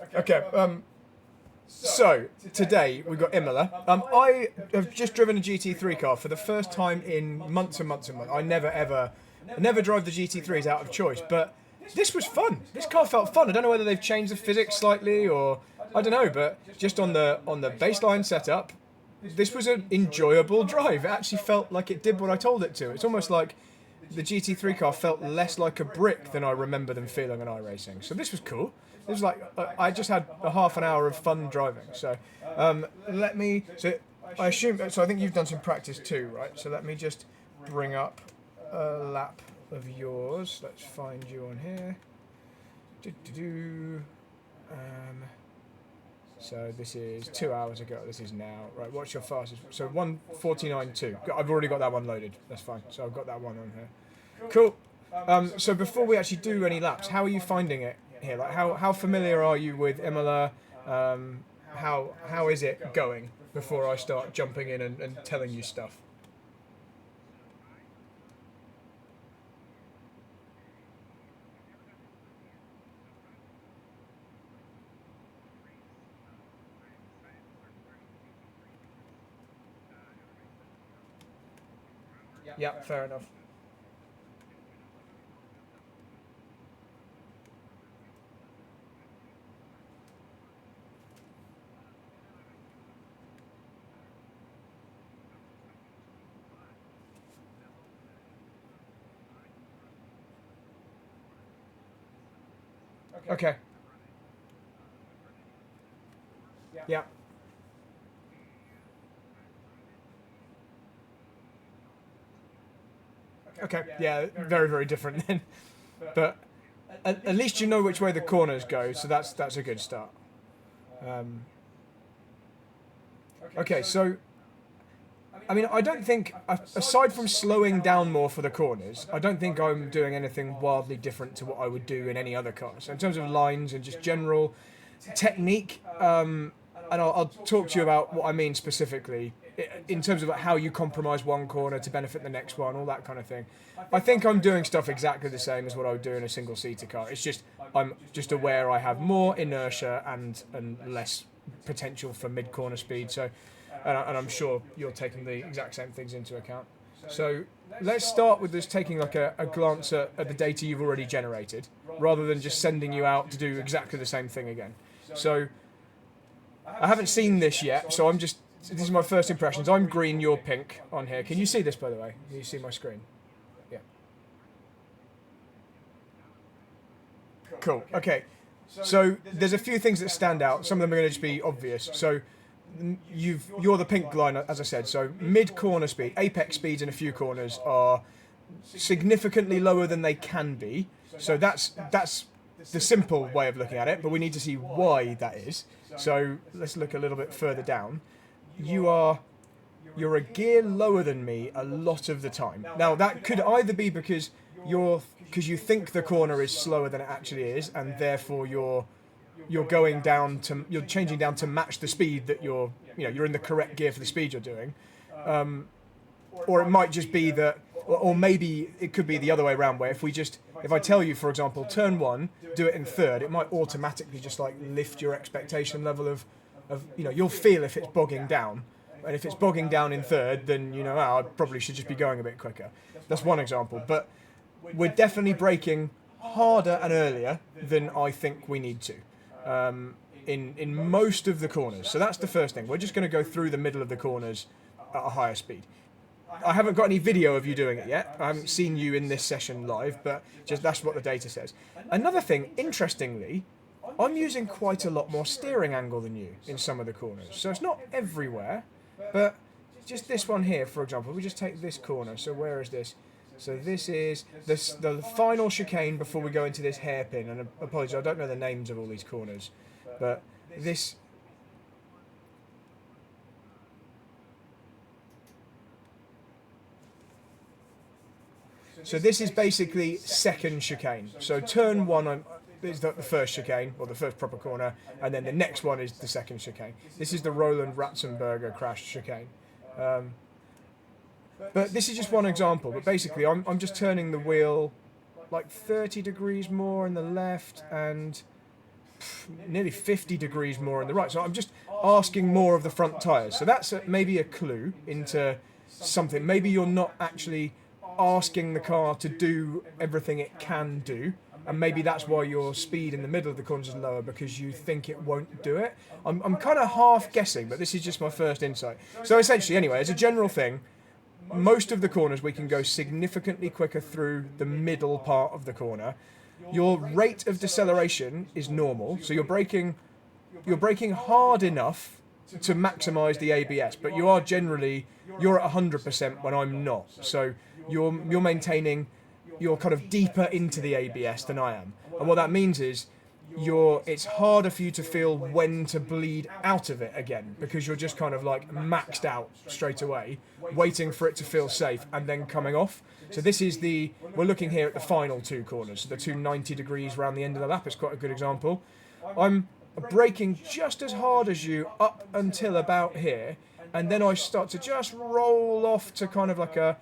Okay, so today we've got Imola. I have just driven a GT3 car for the first time in months and months and months. I never drive the GT3s out of choice, but this was fun. This car felt fun. I don't know whether they've changed the physics slightly or I don't know, but just on the baseline setup, this was an enjoyable drive. It actually felt like it did what I told it to. It's almost like the GT3 car felt less like a brick than I remember them feeling on iRacing. So this was cool. It was like I just had a half an hour of fun driving. So let me. So I assume. So I think you've done some practice too, right? So let me just bring up a lap of yours. Let's find you on here. So this is 2 hours ago. This is now. Right, what's your fastest? So 1:49.2. I've already got that one loaded. That's fine. So I've got that one on here. Cool. So before we actually do any laps, how are you finding it here? Like how familiar are you with Imola? How is it going before I start jumping in and telling you stuff? Yeah, fair enough. Okay. Yeah. Okay. Yeah, very, very different then. But at least you know which way the corners go, so that's a good start. Okay, so I mean, I don't think, aside from slowing down more for the corners, I don't think I'm doing anything wildly different to what I would do in any other car. So in terms of lines and just general technique, and I'll talk to you about what I mean specifically in terms of how you compromise one corner to benefit the next one, all that kind of thing. I think I'm doing stuff exactly the same as what I would do in a single-seater car. It's just I'm just aware I have more inertia and less potential for mid-corner speed. So, and I'm sure you're taking the exact same things into account. So let's start with just taking like a glance at the data you've already generated, rather than just sending you out to do exactly the same thing again. So I haven't seen this yet, so this is my first impressions. I'm green, you're pink on here. Can you see this, by the way? Can you see my screen? Yeah. Cool. Okay. So there's a few things that stand out. Some of them are going to just be obvious. So you're the pink line, as I said. So mid-corner speed, apex speeds in a few corners are significantly lower than they can be. So that's the simple way of looking at it, but we need to see why that is. So let's look a little bit further down. You're a gear lower than me a lot of the time. Now that could either be because you think the corner is slower than it actually is, and therefore you're changing down to match the speed that you're in the correct gear for the speed you're doing, or it might just be that, or maybe it could be the other way around, where if I tell you, for example, turn one, do it in third, it might automatically just like lift your expectation level of you'll feel if it's bogging down. And if it's bogging down in third, then I probably should just be going a bit quicker. That's one example. But we're definitely braking harder and earlier than I think we need to in most of the corners. So that's the first thing. We're just going to go through the middle of the corners at a higher speed. I haven't got any video of you doing it yet. I haven't seen you in this session live, but just that's what the data says. Another thing, interestingly, I'm using quite a lot more steering angle than you in some of the corners. So it's not everywhere, but just this one here, for example. We just take this corner. So where is this? So this is the final chicane before we go into this hairpin. And apologies, I don't know the names of all these corners, but this. So this is basically second chicane. So turn one is the first chicane, or the first proper corner, and then the next one is the second chicane. This is the Roland Ratzenberger crash chicane. But this is just one example. But basically, I'm just turning the wheel like 30 degrees more in the left and nearly 50 degrees more in the right. So I'm just asking more of the front tyres. So that's maybe a clue into something. Maybe you're not actually asking the car to do everything it can do. And maybe that's why your speed in the middle of the corners is lower, because you think it won't do it. I'm kind of half guessing, but this is just my first insight. So essentially, anyway, as a general thing, most of the corners we can go significantly quicker through the middle part of the corner. Your rate of deceleration is normal, so you're braking hard enough to maximise the ABS, but you are generally, you're at 100% when I'm not. So you're maintaining, you're kind of deeper into the ABS than I am. And what that means is it's harder for you to feel when to bleed out of it again, because you're just kind of like maxed out straight away, waiting for it to feel safe and then coming off. So this is we're looking here at the final two corners, so the two 90 degrees around the end of the lap. It's quite a good example. I'm braking just as hard as you up until about here, and then I start to just roll off to kind of like a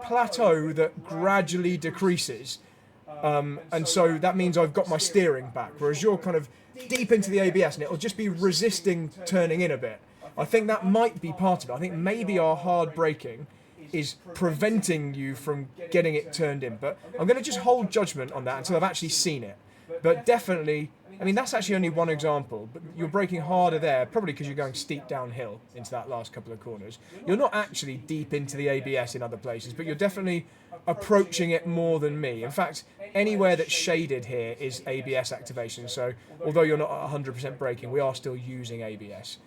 plateau that gradually decreases. And so that means I've got my steering back, whereas you're kind of deep into the ABS and it'll just be resisting turning in a bit. I think that might be part of it. I think maybe our hard braking is preventing you from getting it turned in. But I'm going to just hold judgment on that until I've actually seen it. But definitely, I mean, that's actually only one example, but you're braking harder there, probably because you're going steep downhill into that last couple of corners. You're not actually deep into the ABS in other places, but you're definitely approaching it more than me. In fact, anywhere that's shaded here is ABS activation. So although you're not at 100% braking, we are still using ABS.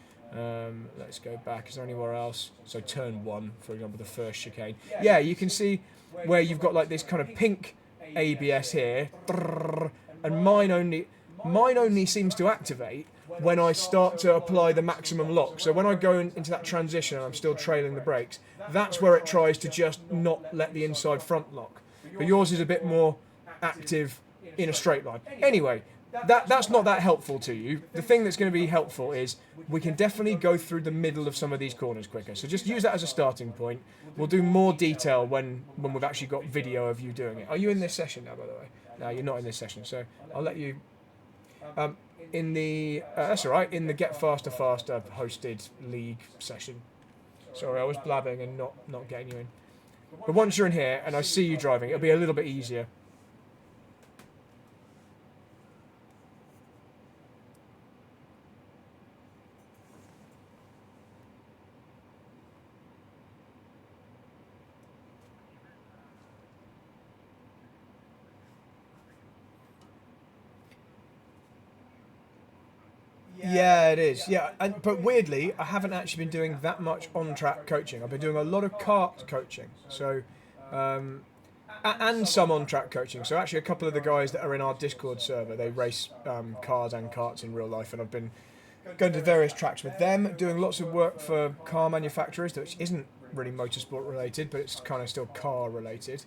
Let's go back. Is there anywhere else? So turn 1, for example, the first chicane. Yeah, you can see where you've got like this kind of pink ABS here, and mine only seems to activate when I start to apply the maximum lock. So when I go into that transition and I'm still trailing the brakes, that's where it tries to just not let the inside front lock. But yours is a bit more active in a straight line. Anyway, that's not that helpful to you. The thing that's going to be helpful is we can definitely go through the middle of some of these corners quicker. So just use that as a starting point. We'll do more detail when we've actually got video of you doing it. Are you in this session now, by the way? No, you're not in this session, so I'll let you... in the that's all right. In the Get Faster Faster hosted league session. Sorry, I was blabbing and not getting you in. But once you're in here and I see you driving, it'll be a little bit easier. Yeah, it is. Yeah, but weirdly, I haven't actually been doing that much on-track coaching. I've been doing a lot of kart coaching, so and some on-track coaching. So actually, a couple of the guys that are in our Discord server, they race cars and karts in real life, and I've been going to various tracks with them, doing lots of work for car manufacturers, which isn't really motorsport related, but it's kind of still car related.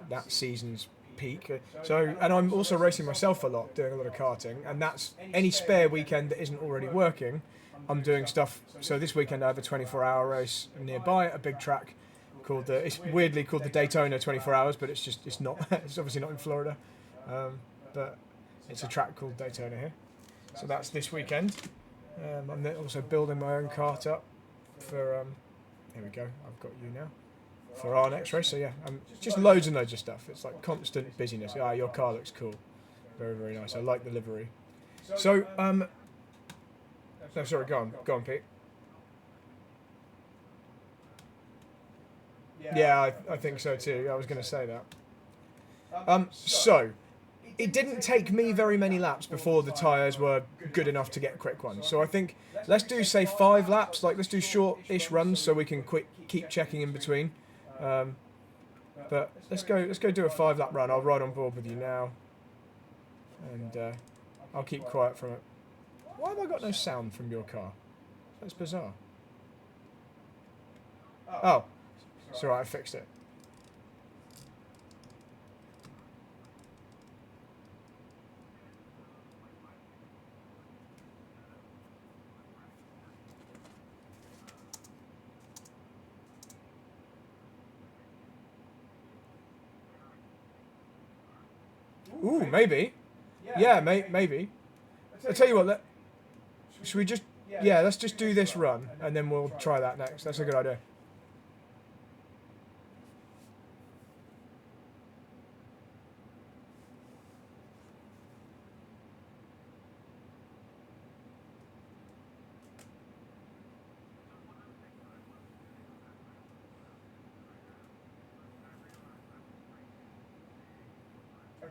That season's peak. So, and I'm also racing myself a lot, doing a lot of karting, and that's any spare weekend that isn't already working. I'm doing stuff. So this weekend I have a 24-hour race nearby at a big track called it's weirdly called the Daytona 24 Hours, but it's not. It's obviously not in Florida, but it's a track called Daytona here. So that's this weekend. I'm also building my own kart up for. Here we go. I've got you now. For our next race, so yeah, just loads and loads of stuff. It's like constant busyness. Ah, your car looks cool, very very nice. I like the livery. So no, sorry, go on, Pete. Yeah, I think so too. I was going to say that. So it didn't take me very many laps before the tyres were good enough to get quick ones. So I think let's do say 5 laps. Like let's do short-ish runs so we can keep checking in between. But let's go do a 5-lap run. I'll ride on board with you now, and I'll keep quiet from it. Why have I got no sound from your car? That's bizarre. Oh, it's alright, I fixed it. Ooh, maybe. Yeah, maybe. I'll tell you what, should we just, yeah, let's just do this run, and then we'll try that next. That's a good idea.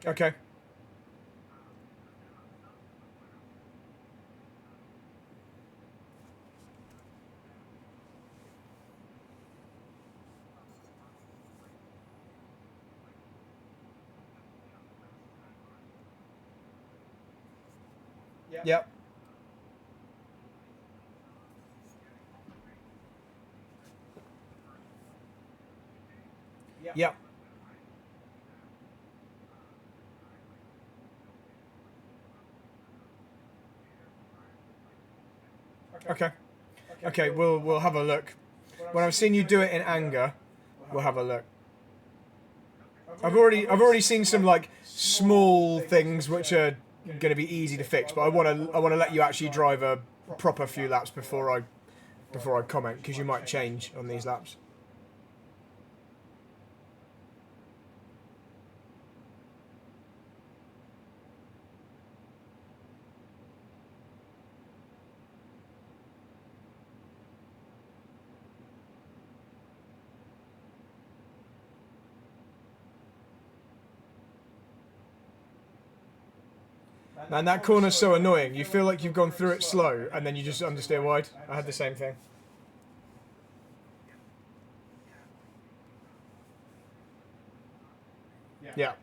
Okay. Yep. Yep. Okay. Okay, we'll have a look. When I've seen you do it in anger, we'll have a look. I've already seen some like small things which are going to be easy to fix, but I want to let you actually drive a proper few laps before I comment, because you might change on these laps. Man, that corner's so annoying. You feel like you've gone through it slow, and then you just understeer wide. I had the same thing. Yeah.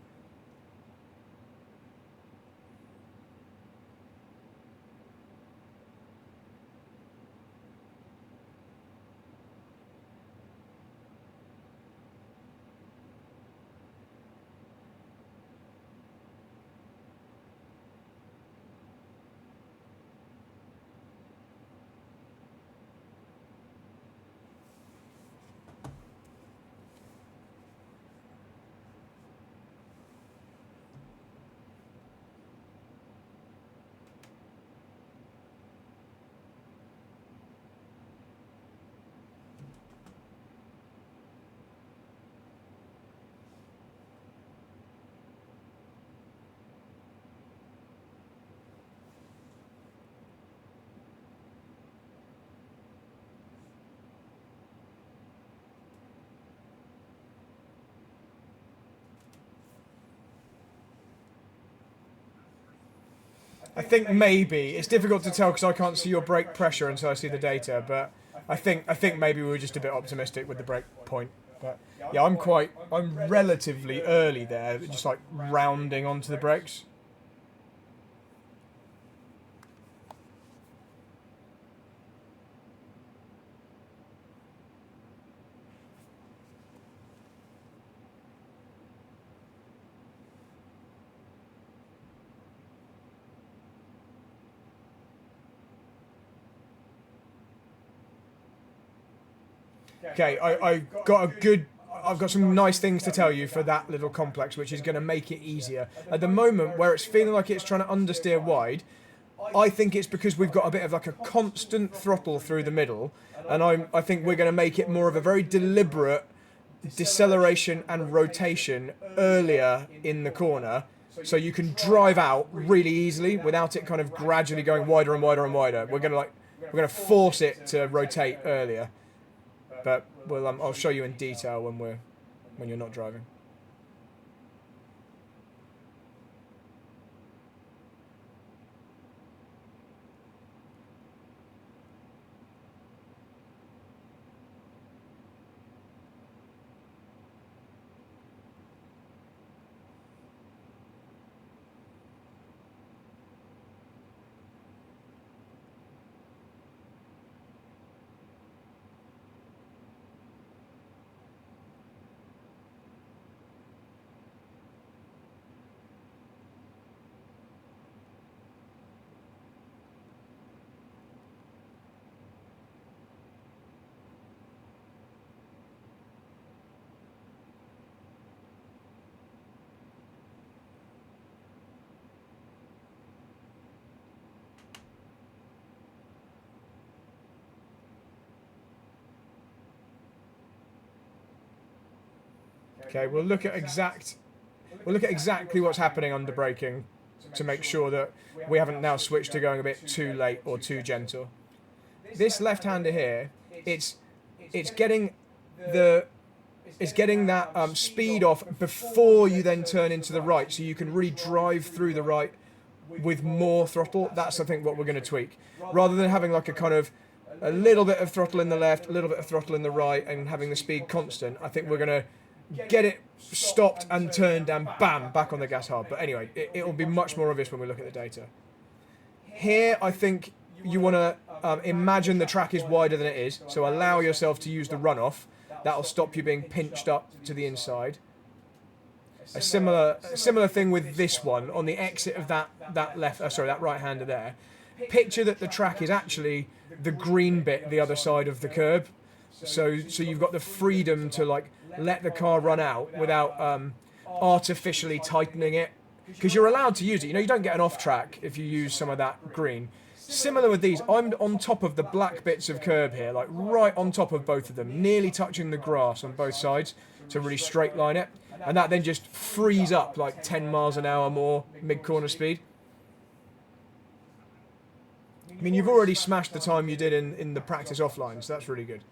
I think maybe it's difficult to tell because I can't see your brake pressure until I see the data. But I think maybe we were just a bit optimistic with the brake point. But yeah, I'm relatively early there, just like rounding onto the brakes. Okay, I've got some nice things to tell you for that little complex, which is going to make it easier. At the moment, where it's feeling like it's trying to understeer wide, I think it's because we've got a bit of like a constant throttle through the middle, and I think we're going to make it more of a very deliberate deceleration and rotation earlier in the corner, so you can drive out really easily without it kind of gradually going wider and wider and wider. We're gonna force it to rotate earlier. But I'll show you in detail when you're not driving. Okay, we'll look at exactly what's happening under braking to make sure that we haven't now switched to going a bit too late or too gentle. This left-hander here, it's getting that speed off before you then turn into the right, so you can really drive through the right with more throttle. That's, I think, what we're going to tweak. Rather than having like a kind of a little bit of throttle in the left, a little bit of throttle in the right, and having the speed constant, I think we're going to get it stopped and turned and bam, back on the gas hard. But anyway, it will be much more obvious when we look at the data. Here, I think you want to imagine the track is wider than it is, so allow yourself to use the runoff. That'll stop you being pinched up to the inside. A similar thing with this one on the exit of that right-hander there. Picture that the track is actually the green bit the other side of the curb, so you've got the freedom to like let the car run out without artificially tightening it, because you're allowed to use it. You know, you don't get an off track if you use some of that green. Similar with these, I'm on top of the black bits of curb here, like right on top of both of them, nearly touching the grass on both sides to really straight line it. And that then just frees up like 10 miles an hour more mid-corner speed. I mean, you've already smashed the time you did in the practice offline, so that's really good.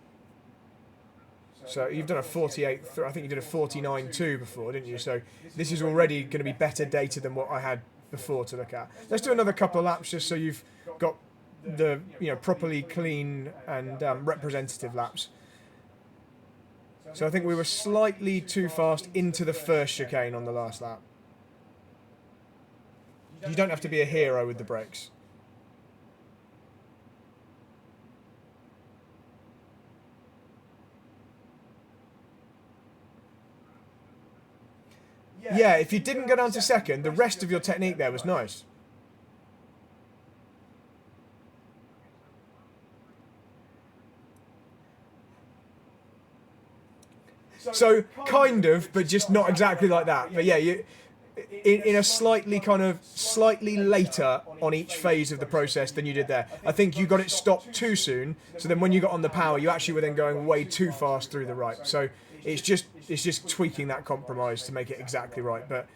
So you've done a 48, I think you did a 49.2 before, didn't you? So this is already going to be better data than what I had before to look at. Let's do another couple of laps just so you've got the properly clean and representative laps. So I think we were slightly too fast into the first chicane on the last lap. You don't have to be a hero with the brakes. Yeah, if you didn't go down to second, the rest of your technique there was nice. So kind of, but just not exactly like that. But yeah, you in a slightly later on each phase of the process than you did there. I think you got it stopped too soon. So then when you got on the power, you actually were then going way too fast through the right. So it's just tweaking that compromise to make it exactly right. But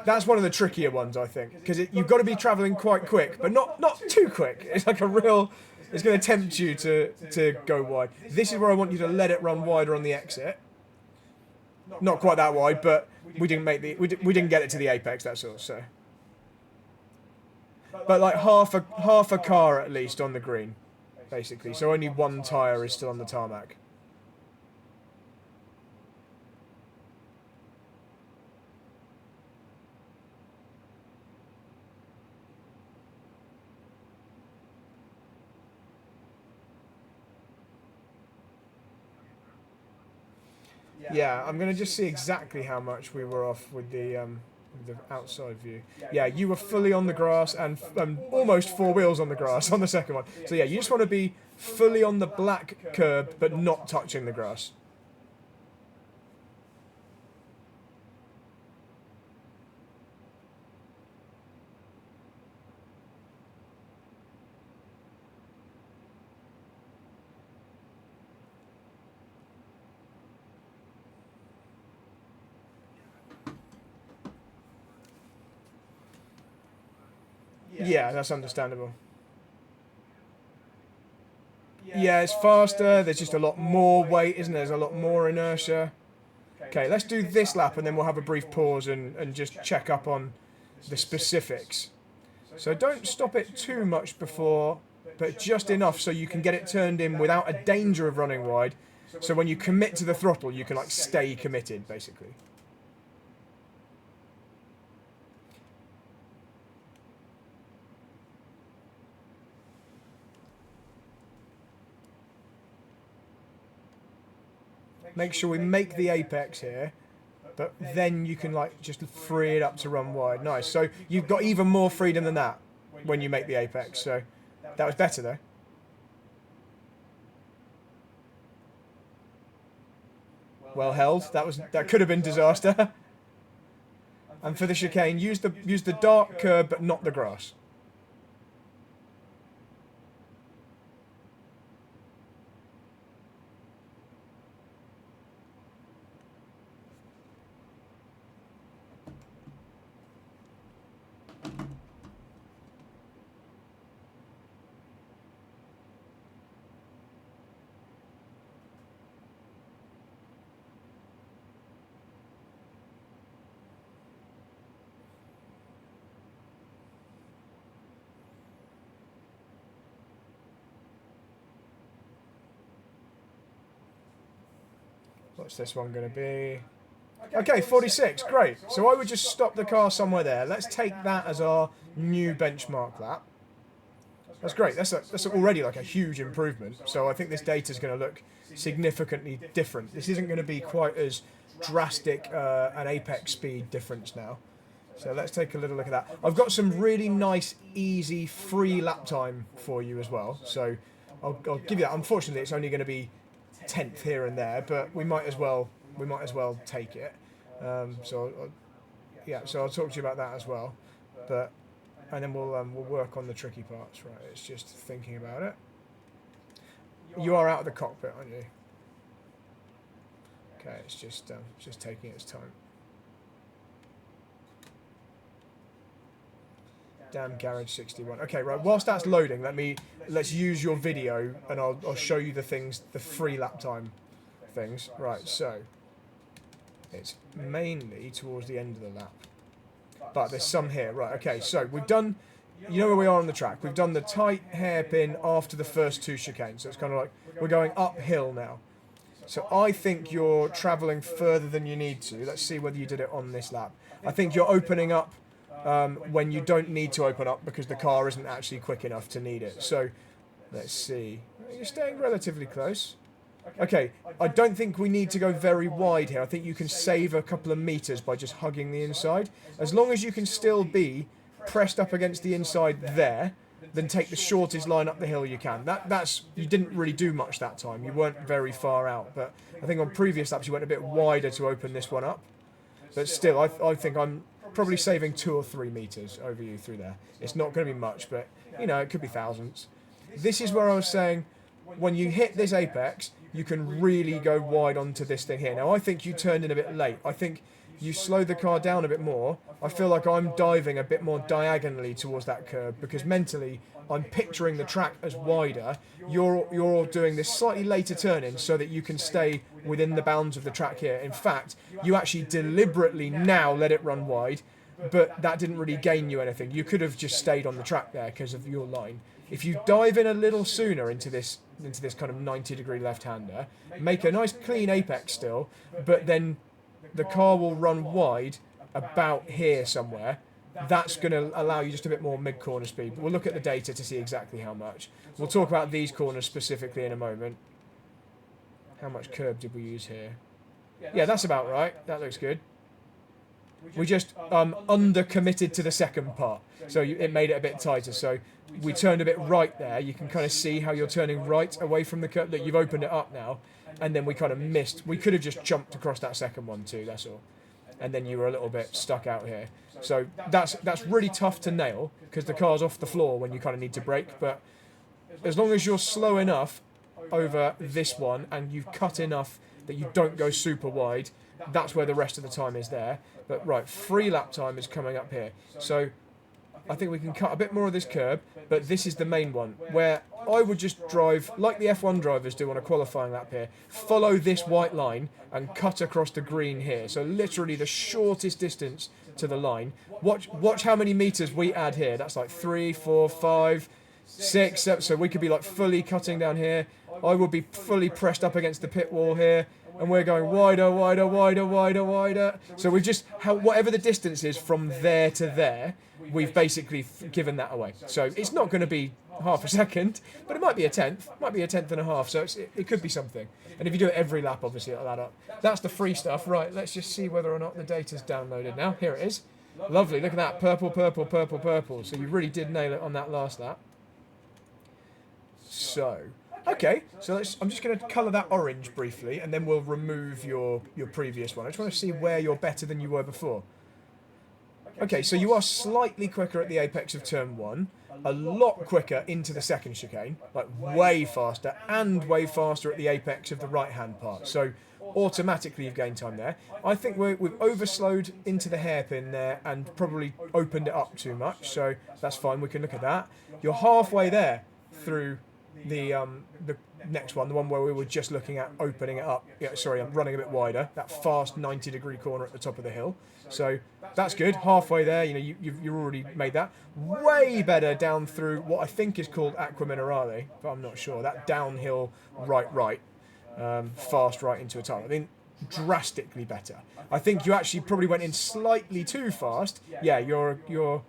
that's one of the trickier ones, I think, because you've got to be travelling quite quick, but not too quick. It's like it's going to tempt you to go wide. This is where I want you to let it run wider on the exit. Not quite that wide, but we didn't get it to the apex. That's all. So, but like half a car at least on the green, basically. So only one tyre is still on the tarmac. Yeah, I'm going to just see exactly how much we were off with the outside view. Yeah, you were fully on the grass and almost four wheels on the grass on the second one. So yeah, you just want to be fully on the black curb but not touching the grass. Yeah, that's understandable. Yeah, it's faster, there's just a lot more weight, isn't there? There's a lot more inertia. Okay, let's do this lap and then we'll have a brief pause and just check up on the specifics. So don't stop it too much before, but just enough so you can get it turned in without a danger of running wide. So when you commit to the throttle, you can like stay committed, basically. Make sure we make the apex here, but then you can like just free it up to run wide. Nice. So you've got even more freedom than that when you make the apex. So that was better though. Well held. That could have been disaster. And for the chicane, use the dark curb but not the grass. What's this one going to be? Okay, 46, great. So I would just stop the car somewhere there. Let's take that as our new benchmark lap. That's great. That's already like a huge improvement. So I think this data is going to look significantly different. This isn't going to be quite as drastic an apex speed difference now. So let's take a little look at that. I've got some really nice, easy, free lap time for you as well. So I'll give you that. Unfortunately, it's only going to be 10th here and there, but we might as well take it. So I'll talk to you about that as well. And then we'll work on the tricky parts. Right, it's just thinking about it. You are out of the cockpit, aren't you? Okay, it's just taking its time. Damn Garage 61. Okay, right. Whilst that's loading, let's use your video, and I'll show you the free lap time things. Right. So it's mainly towards the end of the lap, but there's some here. Right. Okay. So we've done. You know where we are on the track. We've done the tight hairpin after the first 2 chicanes. So it's kind of like we're going uphill now. So I think you're travelling further than you need to. Let's see whether you did it on this lap. I think you're opening up when you don't need to open up because the car isn't actually quick enough to need it. So let's see. You're staying relatively close. Okay, I don't think we need to go very wide here. I think you can save a couple of meters by just hugging the inside. As long as you can still be pressed up against the inside there, then take the shortest line up the hill you can. You didn't really do much that time. You weren't very far out, but I think on previous laps you went a bit wider to open this one up. But still, I think I'm probably saving 2 or 3 meters over you through there. It's not going to be much, but you know, it could be thousands. This is where I was saying, when you hit this apex, you can really go wide onto this thing here. Now, I think you turned in a bit late. I think you slowed the car down a bit more. I feel like I'm diving a bit more diagonally towards that curb because mentally I'm picturing the track as wider. You're doing this slightly later turn in so that you can stay within the bounds of the track here. In fact, you actually deliberately now let it run wide, but that didn't really gain you anything. You could have just stayed on the track there because of your line. If you dive in a little sooner into this kind of 90-degree left-hander, make a nice clean apex still, but then the car will run wide about here somewhere. That's going to allow you just a bit more mid-corner speed. We'll look at the data to see exactly how much. We'll talk about these corners specifically in a moment. How much curb did we use here? Yeah, that's about right. That looks good. We just under-committed to the second part, so it made it a bit tighter. So we turned a bit right there. You can kind of see how you're turning right away from the curb. Look, you've opened it up now, and then we kind of missed. We could have just jumped across that second one too, that's all. And then you were a little bit stuck out here. So that's really tough to nail because the car's off the floor when you kind of need to brake. But as long as you're slow enough over this one and you've cut enough that you don't go super wide, that's where the rest of the time is there. But right, free lap time is coming up here. So I think we can cut a bit more of this curb, but this is the main one, where I would just drive, like the F1 drivers do on a qualifying lap here, follow this white line and cut across the green here. So literally the shortest distance to the line. Watch how many meters we add here. That's like 3, 4, 5, 6, 7. So we could be like fully cutting down here. I would be fully pressed up against the pit wall here. And we're going wider, wider, wider, wider, wider. So we've just, whatever the distance is from there to there, we've basically given that away. So it's not going to be half a second, but it might be a tenth. Might be a tenth and a half. So it could be something. And if you do it every lap, obviously it'll add up. That's the free stuff. Right, let's just see whether or not the data's downloaded now. Here it is. Lovely. Look at that. Purple, purple, purple, purple. So you really did nail it on that last lap. So... okay, so I'm just going to colour that orange briefly, and then we'll remove your previous one. I just want to see where you're better than you were before. Okay, so you are slightly quicker at the apex of turn 1, a lot quicker into the second chicane, like way faster, and way faster at the apex of the right-hand part. So automatically you've gained time there. I think we've overslowed into the hairpin there and probably opened it up too much, so that's fine, we can look at that. You're halfway there through the next one, the one where we were just looking at opening it up. Yeah, sorry, I'm running a bit wider. That fast 90-degree corner at the top of the hill. So that's good. Halfway there, you know, you've already made that. Way better down through what I think is called Aqua Minerale, but I'm not sure. That downhill right, fast right into a tunnel. I mean, drastically better. I think you actually probably went in slightly too fast. Yeah, you're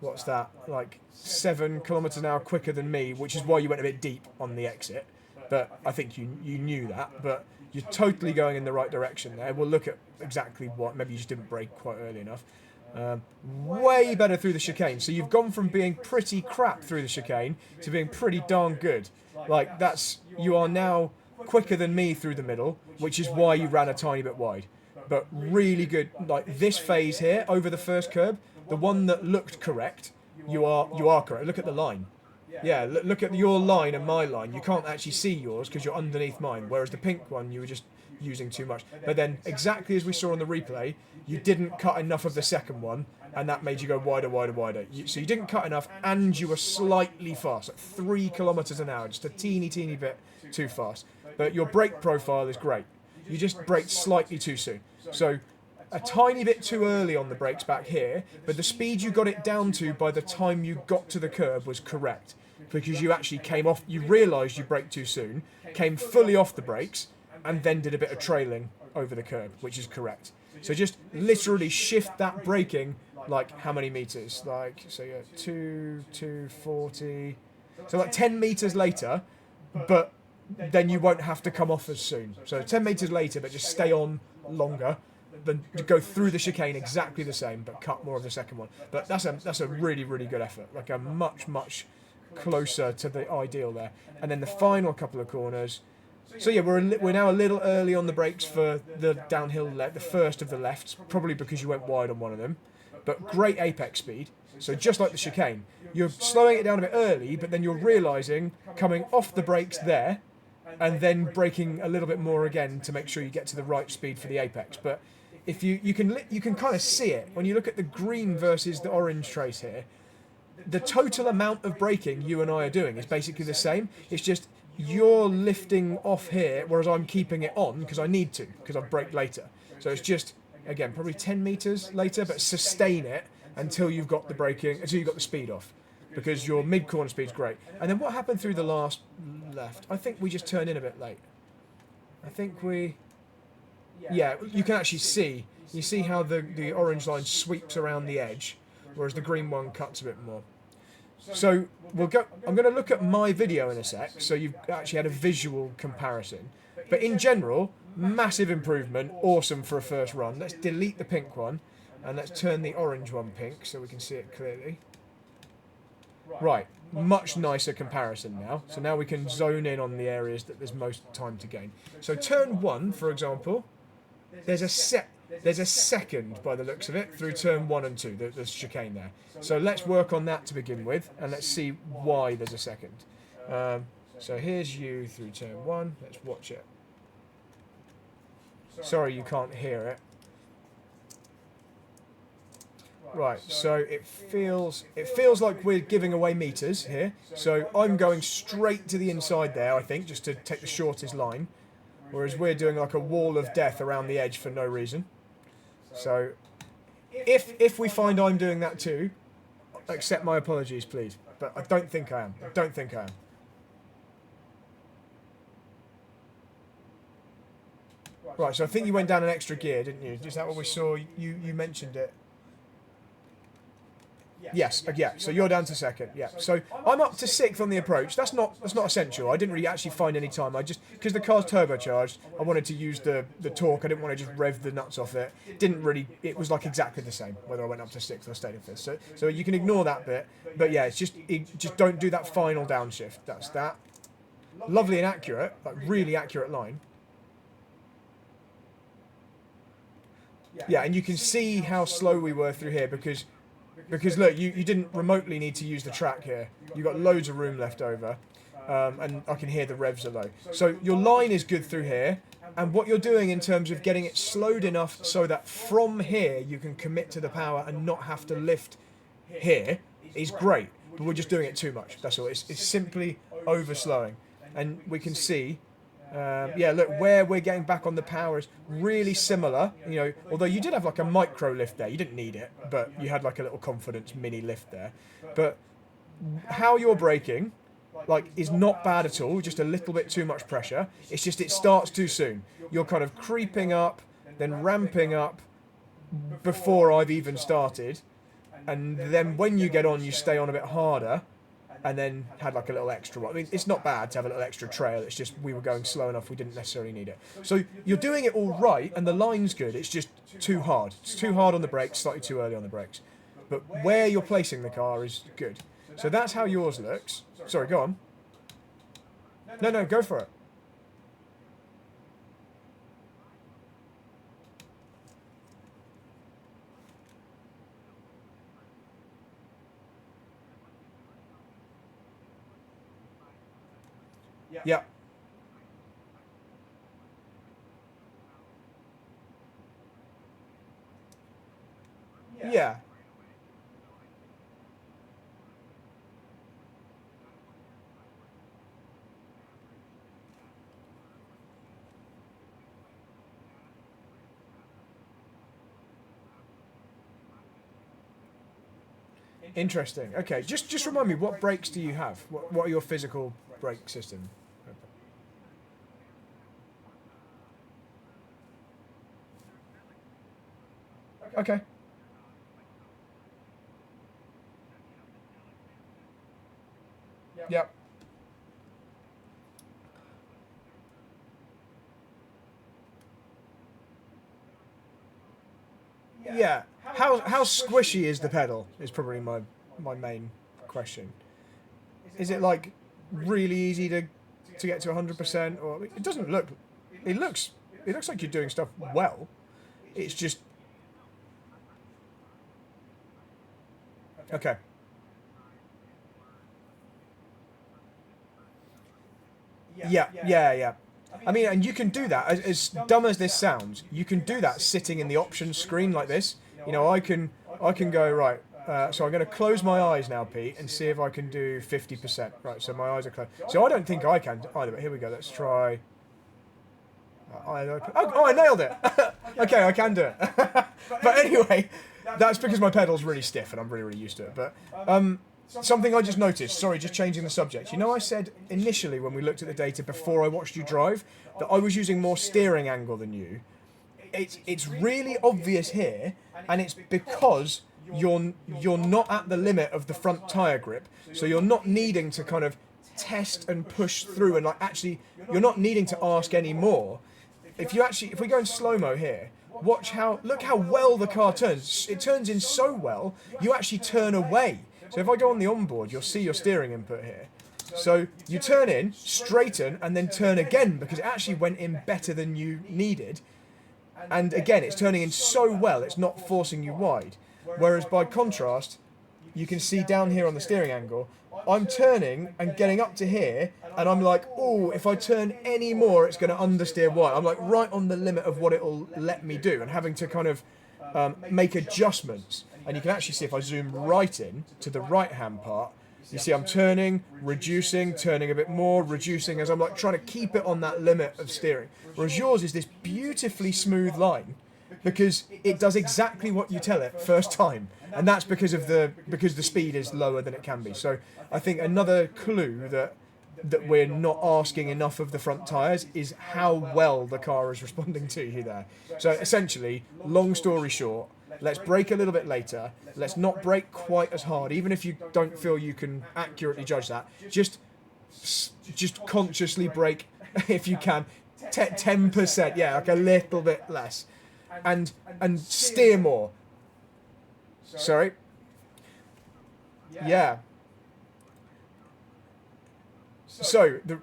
what's that, like 7 kilometers an hour quicker than me, which is why you went a bit deep on the exit. But I think you knew that. But you're totally going in the right direction there. We'll look at exactly what. Maybe you just didn't brake quite early enough. Way better through the chicane. So you've gone from being pretty crap through the chicane to being pretty darn good. Like you are now quicker than me through the middle, which is why you ran a tiny bit wide. But really good. Like this phase here over the first curb, the one that looked correct, you are correct. Look at the line. Yeah, look at your line and my line. You can't actually see yours because you're underneath mine, whereas the pink one you were just using too much. But then, exactly as we saw on the replay, you didn't cut enough of the second one, and that made you go wider, wider, wider. So you didn't cut enough, and you were slightly fast, like 3 kilometers an hour, just a teeny bit too fast. But your brake profile is great. You just braked slightly too soon. So a tiny bit too early on the brakes back here, but the speed you got it down to by the time you got to the curb was correct. Because you actually came off, you realised you braked too soon, came fully off the brakes, and then did a bit of trailing over the curb, which is correct. So just literally shift that braking, like how many meters? Like, so yeah, 240, so like 10 meters later, but then you won't have to come off as soon. So 10 meters later, but just stay on longer, than go through the chicane exactly the same, but cut more of the second one. But that's a really, really good effort, like a much closer to the ideal there. And then the final couple of corners. So yeah, we're now a little early on the brakes for the downhill left, the first of the lefts, probably because you went wide on one of them. But great apex speed. So just like the chicane, you're slowing it down a bit early, but then you're realising coming off the brakes there, and then braking a little bit more again to make sure you get to the right speed for the apex. But if you can kind of see it when you look at the green versus the orange trace here. The total amount of braking you and I are doing is basically the same. It's just you're lifting off here, whereas I'm keeping it on because I need to, because I've braked later. So it's just, again, probably 10 meters later, but sustain it until you've got the braking, until you've got the speed off, because your mid-corner speed's great. And then what happened through the last left? I think we just turned in a bit late. I think yeah, you can actually see, you see how the orange line sweeps around the edge, whereas the green one cuts a bit more. So I'm going to look at my video in a sec, so you've actually had a visual comparison. But in general, massive improvement, awesome for a first run. Let's delete the pink one, and let's turn the orange one pink so we can see it clearly. Right, much nicer comparison now. So now we can zone in on the areas that there's most time to gain. So turn 1, for example, there's a second by the looks of it through turn 1 and 2, the chicane there. So let's work on that to begin with, and let's see why there's a second. So here's you through turn 1. Let's watch it. Sorry you can't hear it. Right, so it feels like we're giving away meters here. So I'm going straight to the inside there, I think, just to take the shortest line. Whereas we're doing like a wall of death around the edge for no reason. So if we find I'm doing that too, accept my apologies, please. But I don't think I am. Right, so I think you went down an extra gear, didn't you? Is that what we saw? You mentioned it. Yes, yeah. So you're down to second. Yeah. So I'm up to 6th on the approach. That's not essential. I didn't really actually find any time. I just, because the car's turbocharged, I wanted to use the torque. I didn't want to just rev the nuts off it. It was like exactly the same whether I went up to 6th or stayed in 5th. So you can ignore that bit. But yeah, it's just don't do that final downshift. That's that. Lovely and accurate, like really accurate line. Yeah, and you can see how slow we were through here because look, you didn't remotely need to use the track here. You got loads of room left over, and I can hear the revs are low. So your line is good through here, and what you're doing in terms of getting it slowed enough so that from here you can commit to the power and not have to lift here is great. But we're just doing it too much. That's all. It's simply overslowing, and we can see. Yeah, look, where we're getting back on the power is really similar, you know, although you did have like a micro lift there. You didn't need it, but you had like a little confidence mini lift there. But how you're braking like is not bad at all, just a little bit too much pressure. It's just it starts too soon. You're kind of creeping up, then ramping up before I've even started, and then when you get on, you stay on a bit harder, and then had like a little extra. I mean, it's not bad to have a little extra trail. It's just we were going slow enough. We didn't necessarily need it. So you're doing it all right, and the line's good. It's just too hard. It's too hard on the brakes, slightly too early on the brakes. But where you're placing the car is good. So that's how yours looks. Sorry, go on. No, go for it. Yeah. Yeah. Interesting. Okay, just remind me, what brakes do you have? What are your physical brake system? Okay. Yep. Yeah. How squishy is the pedal? Is probably my main question. Is it like really easy to get to 100%, or it doesn't look? It looks like you're doing stuff well. It's just okay. Yeah. I mean, and you can do that, as dumb as this sounds, you can do that sitting in the options screen like this. You know, I can go, right, so I'm going to close my eyes now, Pete, and see if I can do 50%. Right, so my eyes are closed. So I don't think I can either, but here we go, let's try. I nailed it! Okay, I can do it. But anyway, that's because my pedal's really stiff and I'm really used to it. But something I just noticed, sorry, just changing the subject. You know, I said initially when we looked at the data before I watched you drive that I was using more steering angle than you. It's really obvious here, and it's because you're not at the limit of the front tyre grip, so you're not needing to kind of test and push through, and like actually you're not needing to ask any more. If we go in slow-mo here, look how well the car turns. It turns in so well, you actually turn away. So if I go on the onboard, you'll see your steering input here. So you turn in, straighten, and then turn again because it actually went in better than you needed. And again, it's turning in so well, it's not forcing you wide. Whereas by contrast, you can see down here on the steering angle, I'm turning and getting up to here, and I'm like, oh, if I turn any more, it's going to understeer wide. I'm like right on the limit of what it'll let me do, and having to kind of make adjustments. And you can actually see if I zoom right in to the right-hand part, you see I'm turning, reducing, turning a bit more, reducing, as I'm like trying to keep it on that limit of steering. Whereas yours is this beautifully smooth line, because it does exactly what you tell it first time, and that's because the speed is lower than it can be. So I think another clue that we're not asking enough of the front tyres is how well the car is responding to you there. So essentially, long story short, let's brake a little bit later. Let's not brake quite as hard, even if you don't feel you can accurately judge that. Just consciously brake if you can, 10%, yeah, like a little bit less, and steer more. Sorry. Yeah. So the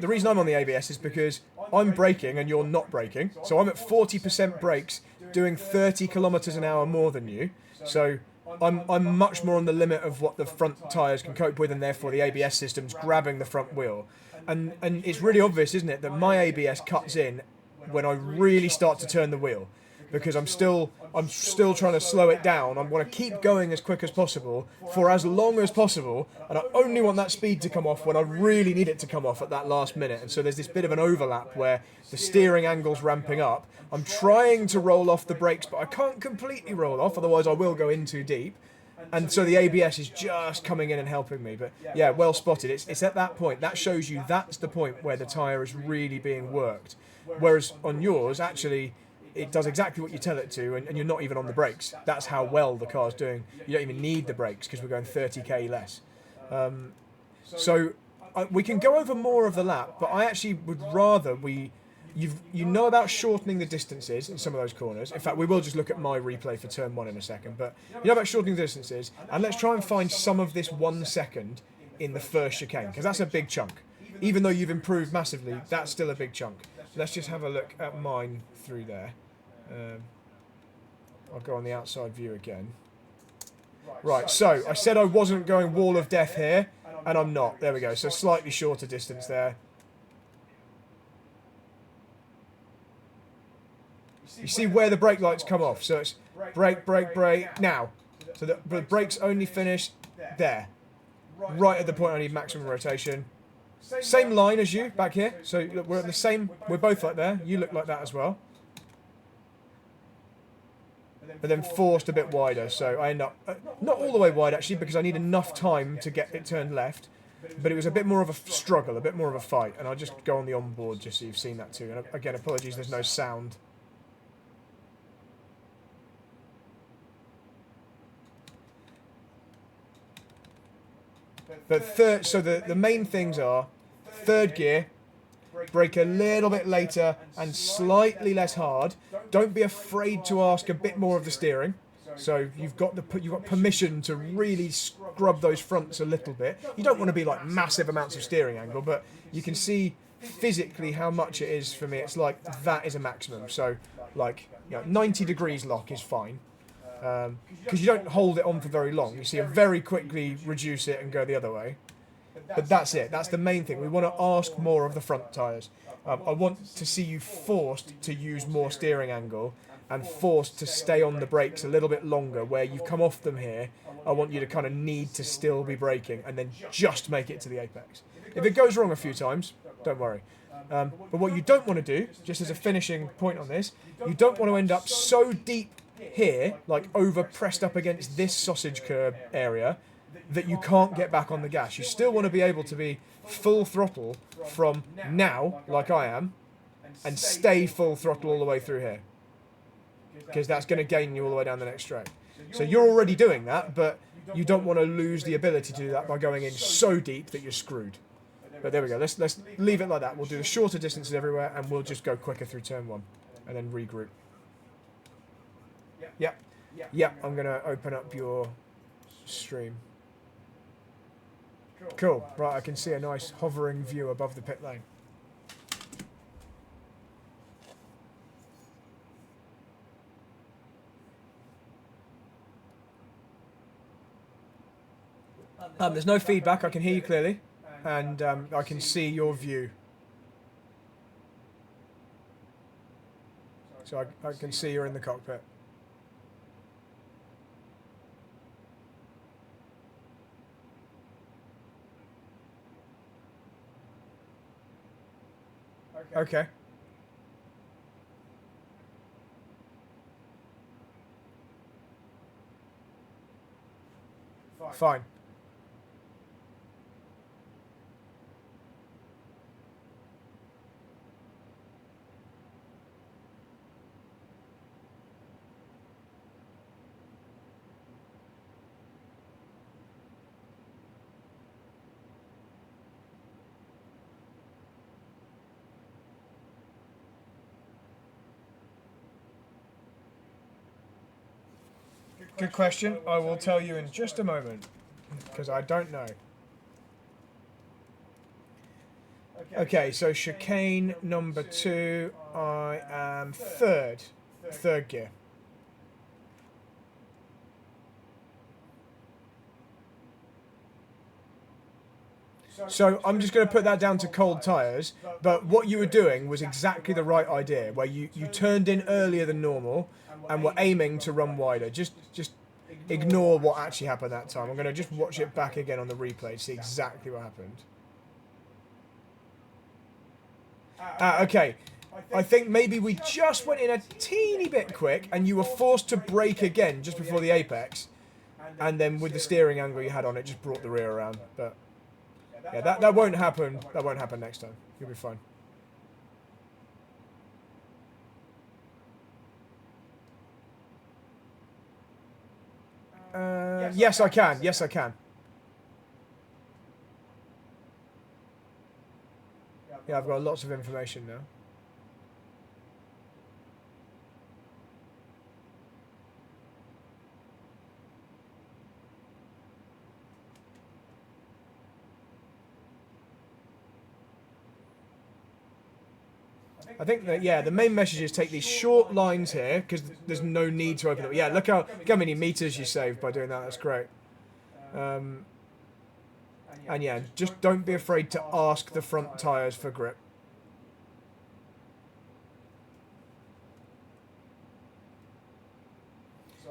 reason I'm on the ABS is because I'm braking and you're not braking. So I'm at 40% brakes, doing 30 kilometers an hour more than you. So I'm much more on the limit of what the front tyres can cope with, and therefore the ABS system's grabbing the front wheel. And it's really obvious, isn't it, that my ABS cuts in when I really start to turn the wheel, because I'm still trying to slow it down. I want to keep going as quick as possible for as long as possible, and I only want that speed to come off when I really need it to come off at that last minute. And so there's this bit of an overlap where the steering angle's ramping up. I'm trying to roll off the brakes, but I can't completely roll off, otherwise I will go in too deep. And so the ABS is just coming in and helping me. But yeah, well spotted. It's at that point. That shows you that's the point where the tyre is really being worked. Whereas on yours, actually, it does exactly what you tell it to, and you're not even on the brakes. That's how well the car's doing. You don't even need the brakes because we're going 30k less. So we can go over more of the lap, but I actually would rather you know about shortening the distances in some of those corners. In fact, we will just look at my replay for turn 1 in a second, but you know about shortening the distances, and let's try and find some of this 1 second in the first chicane, because that's a big chunk. Even though you've improved massively, that's still a big chunk. Let's just have a look at mine through there. I'll go on the outside view again. Right, so I said I wasn't going wall of death here, and I'm not. There we go, so slightly shorter distance there. You see where the brake lights come off, so it's brake, brake, brake, now. So the brakes only finish there, right at the point I need maximum rotation. Same line as you back here, so look, we're at the same, we're both like there, you look like that as well. But then forced a bit wider, so I end up, not all the way wide actually, because I need enough time to get it turned left. But it was a bit more of a struggle, a bit more of a fight, and I'll just go on the onboard just so you've seen that too. And again, apologies, there's no sound. But so the main things are third gear, brake a little bit later and slightly less hard. Don't be afraid to ask a bit more of the steering. So you've got permission to really scrub those fronts a little bit. You don't want to be like massive amounts of steering angle, but you can see physically how much it is for me. It's like that is a maximum. So like 90 degrees lock is fine. Because you don't hold it on for very long. You see it very quickly reduce it and go the other way. But that's it. That's the main thing. We want to ask more of the front tyres. I want to see you forced to use more steering angle and forced to stay on the brakes a little bit longer. Where you've come off them here, I want you to kind of need to still be braking and then just make it to the apex. If it goes wrong a few times, don't worry. But what you don't want to do, just as a finishing point on this, you don't want to end up so deep here, like over pressed up against this sausage curb area, that you can't get back on the gas. You still want to be able to be full throttle from now, like I am, and stay full throttle all the way through here, because that's going to gain you all the way down the next straight. So you're already doing that, but you don't want to lose the ability to do that by going in so deep that you're screwed. But there we go. Let's leave it like that. We'll do the shorter distances everywhere, and we'll just go quicker through turn 1, and then regroup. Yep, I'm going to open up your stream. Cool. Right, I can see a nice hovering view above the pit lane. There's no feedback. I can hear you clearly, and I can see your view. So I can see you're in the cockpit. Okay. Fine. Good question. I will tell you in just a moment, because I don't know. Okay, so chicane number 2, I am third gear. So I'm just going to put that down to cold tyres, but what you were doing was exactly the right idea, where you turned in earlier than normal and were aiming to run wider. Just ignore what actually happened that time. I'm going to just watch it back again on the replay to see exactly what happened. Okay, I think maybe we just went in a teeny bit quick and you were forced to brake again just before the apex. and then with the steering angle you had on it, just brought the rear around. But yeah, that won't happen. That won't happen next time. You'll be fine. Yes, I can. Yes, I can. Yeah, I've got lots of information now. I think that, yeah, the main message is take these short lines here, because there's no need to open them. Yeah, look how many meters you saved by doing that. That's great. And yeah, just don't be afraid to ask the front tyres for grip.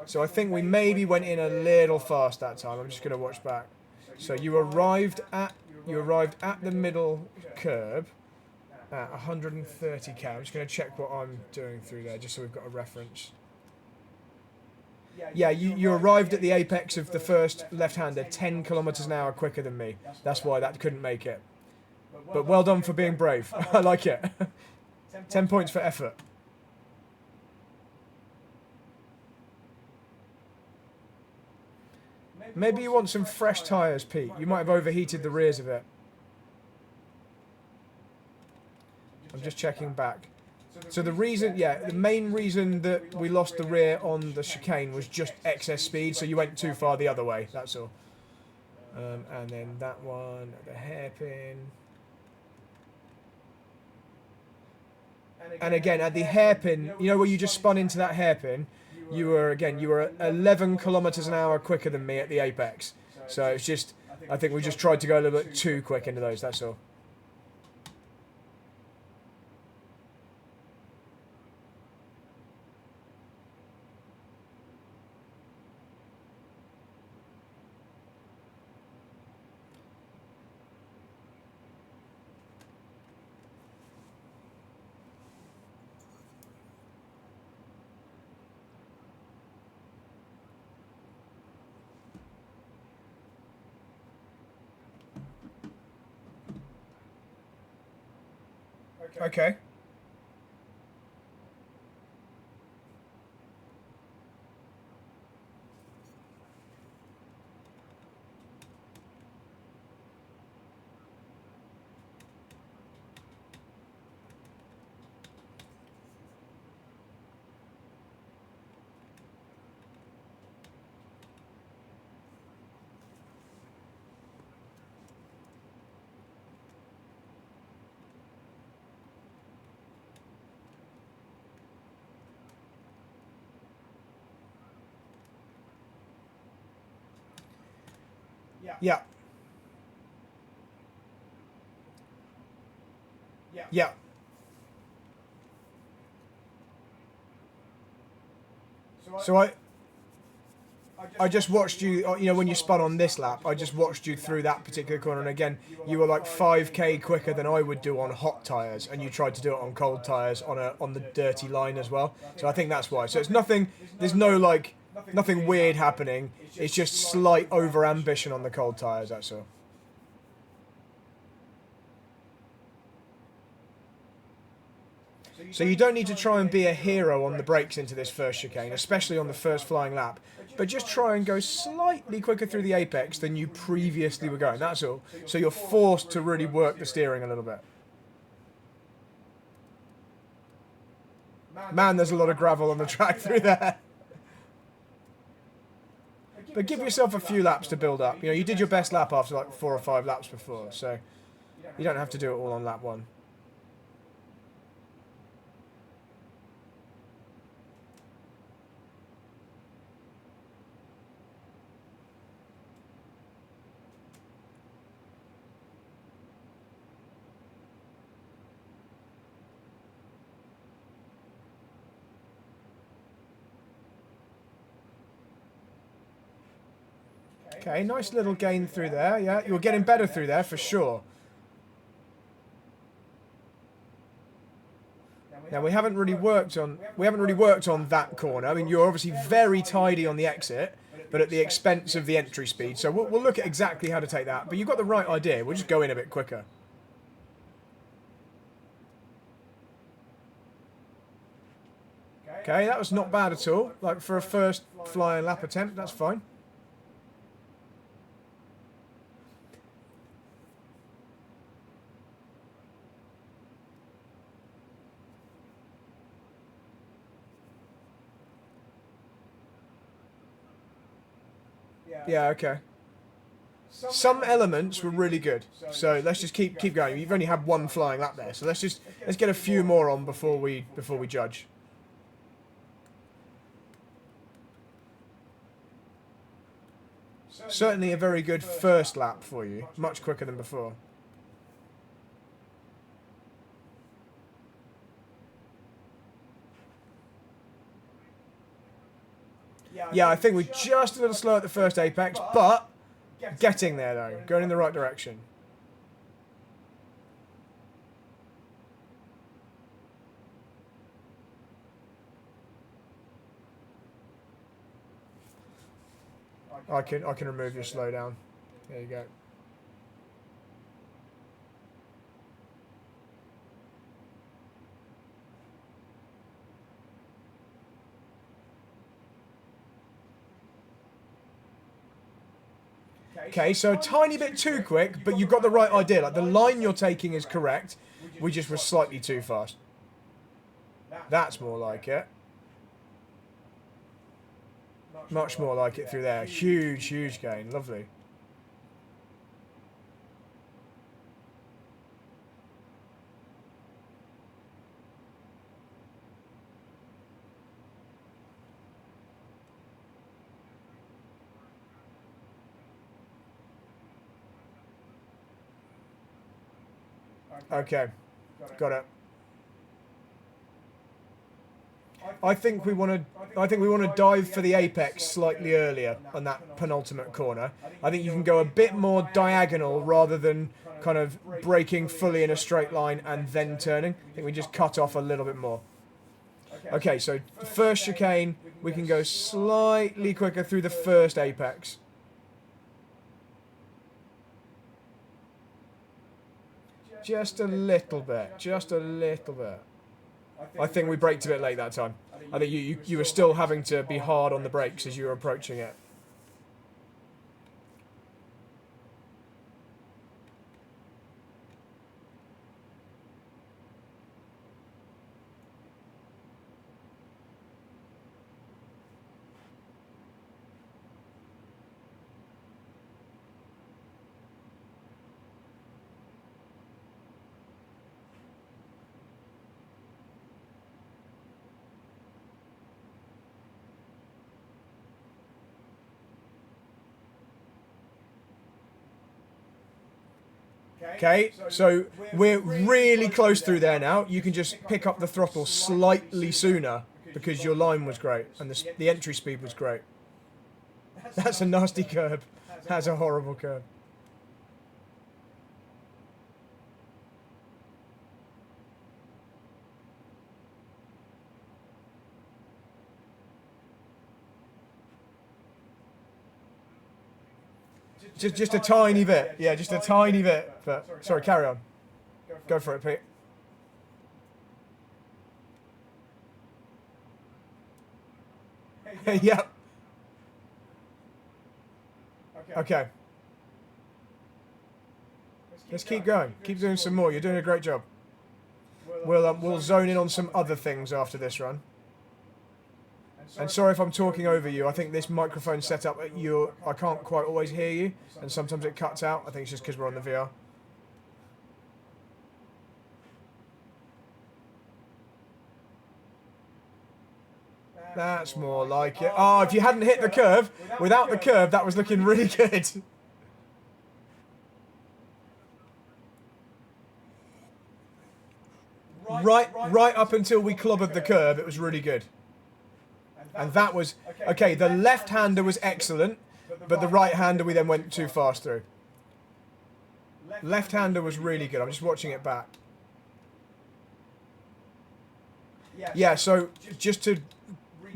So I think we maybe went in a little fast that time. I'm just going to watch back. So you arrived at the middle curb at 130k. I'm just going to check what I'm doing through there, just so we've got a reference. Yeah, you arrived at the apex of the first left-hander 10 kilometers an hour quicker than me. That's why that couldn't make it. But well done for being brave. I like it. 10 points for effort. Maybe you want some fresh tyres, Pete. You might have overheated the rears a bit. I'm just checking back. So the reason, yeah, the main reason that we lost the rear on the chicane was just excess speed, so you went too far the other way, that's all. And then that one, the hairpin. And again, at the hairpin, you know where you just spun into that hairpin? You were 11 kilometers an hour quicker than me at the apex. So it's just, I think we just tried to go a little bit too quick into those, that's all. Okay. Yeah. Yeah. So I just watched you, you know, when you spun on this lap, I just watched you through that particular corner, and again, you were like 5k quicker than I would do on hot tyres, and you tried to do it on cold tyres on the dirty line as well. So I think that's why. So it's nothing, there's no like, nothing weird happening. It's just slight over-ambition on the cold tyres, that's all. So you don't need to try and be a hero on the brakes into this first chicane, especially on the first flying lap. But just try and go slightly quicker through the apex than you previously were going, that's all. So you're forced to really work the steering a little bit. Man, there's a lot of gravel on the track through there. But give yourself a few laps to build up. You know, you did your best lap after like 4 or 5 laps before, so you don't have to do it all on lap 1. Okay, nice little gain through there. Yeah, you're getting better through there for sure. Now we haven't really worked on that corner. I mean, you're obviously very tidy on the exit, but at the expense of the entry speed. So we'll look at exactly how to take that. But you've got the right idea. We'll just go in a bit quicker. Okay, that was not bad at all. Like for a first flying lap attempt, that's fine. Yeah, okay. Some elements were really good, so let's just keep going. You've only had one flying lap there, so let's get a few more on before we judge. Certainly a very good first lap for you, much quicker than before. Yeah, I think we're just a little slow at the first apex, but getting there though, going in the right direction. I can remove your slowdown. There you go. Okay, so a tiny bit too quick, but you've got the right idea. Like the line you're taking is correct. We just were slightly too fast. That's more like it. Much more like it through there. Huge, huge gain. Lovely. Okay, got it. I think we want to dive for the apex slightly earlier on that penultimate corner. I think you can go a bit more diagonal rather than kind of braking fully in a straight line and then turning. I think we just cut off a little bit more. Okay, so the first chicane, we can go slightly quicker through the first apex. Just a little bit, just a little bit. I think we braked a bit late that time. I think you were still having to be hard on the brakes as you were approaching it. Okay, so we're really close through there now. You can just pick up the throttle slightly sooner because your line was great and the entry speed was great. That's a nasty curb. That's a horrible curb. Just a tiny bit. Yeah, just a tiny bit. But sorry, carry on. Go for it, Pete. Yep. Okay. Let's keep going. Keep doing some more. You're doing a great job. We'll zone in on some other things after this run. And sorry if I'm talking over you. I think this microphone setup at I can't quite always hear you, and sometimes it cuts out. I think it's just because we're on the VR. That's more like it. Oh, if you hadn't hit the curve, without the curve, that was looking really good. Right up until we clobbered the curve, it was really good. And that was, okay, the left-hander was excellent, but the right-hander we then went too fast through. Left-hander was really good. I'm just watching it back. Yeah, so just to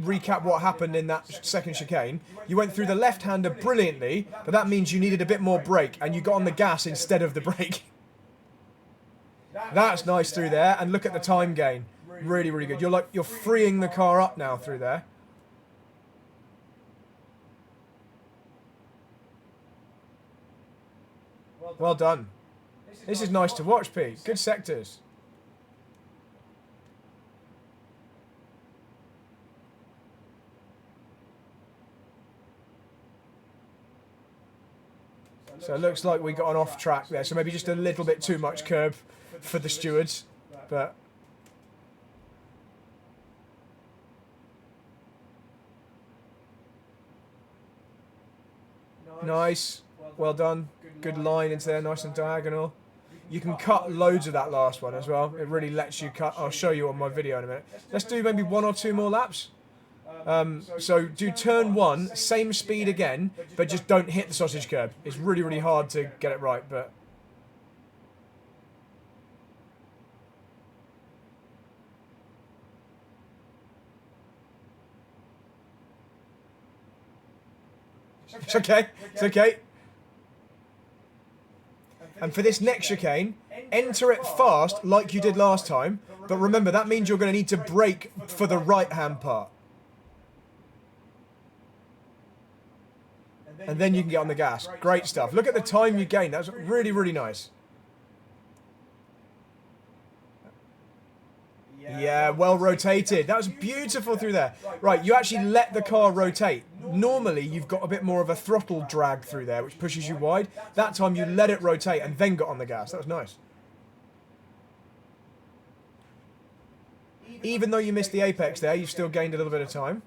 recap what happened in that second chicane. You went through the left-hander brilliantly, but that means you needed a bit more brake, and you got on the gas instead of the brake. That's nice through there, and look at the time gain. Really, really good. You're freeing the car up now through there. Well done. This is nice to watch, Pete. Good sectors. So it looks like we got an off track there. So maybe just a little bit too much curb for the stewards. But nice. Well done. Good line into there, nice and diagonal. You can cut loads of that last one as well. It really lets you cut. I'll show you on my video in a minute. Let's do maybe 1 or 2 more laps. So do turn 1, same speed again, but just don't hit the sausage curb. It's really, really hard to get it right, but... It's okay, it's okay. And for this next chicane, enter it fast like you did last time, but remember, that means you're going to need to brake for the right-hand part. And then you can get on the gas. Great stuff. Look at the time you gained. That was really, really nice. Yeah, well rotated. That was beautiful through there. Right, you actually let the car rotate. Normally, you've got a bit more of a throttle drag through there, which pushes you wide. That time, you let it rotate and then got on the gas. That was nice. Even though you missed the apex there, you've still gained a little bit of time.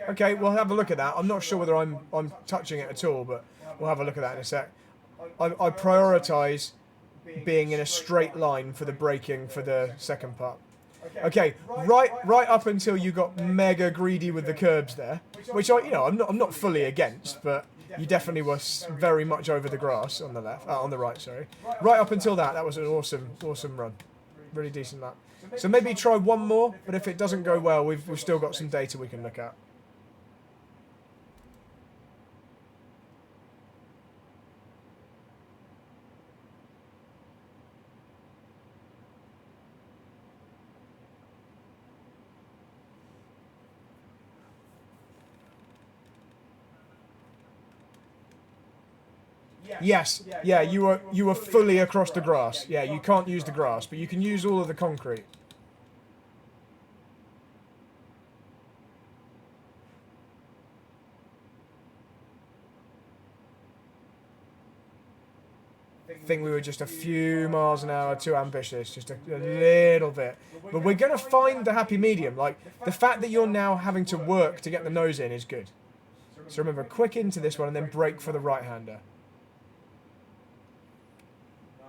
Okay, we'll have a look at that. I'm not sure whether I'm touching it at all, but we'll have a lock at that in a sec. I prioritise being in a straight line for the braking for the second part. Okay, right up until you got mega greedy with the curbs there, which I'm not fully against, but you definitely were very much over the grass on the left, on the right, sorry. Right up until that was an awesome run, really decent lap. So maybe try one more, but if it doesn't go well, we've still got some data we can look at. Yes, yeah, you were fully across the grass. Yeah, you can't use the grass, but you can use all of the concrete. I think we were just a few miles an hour too ambitious, just a little bit. But we're going to find the happy medium. Like, the fact that you're now having to work to get the nose in is good. So remember, quick into this one and then brake for the right-hander.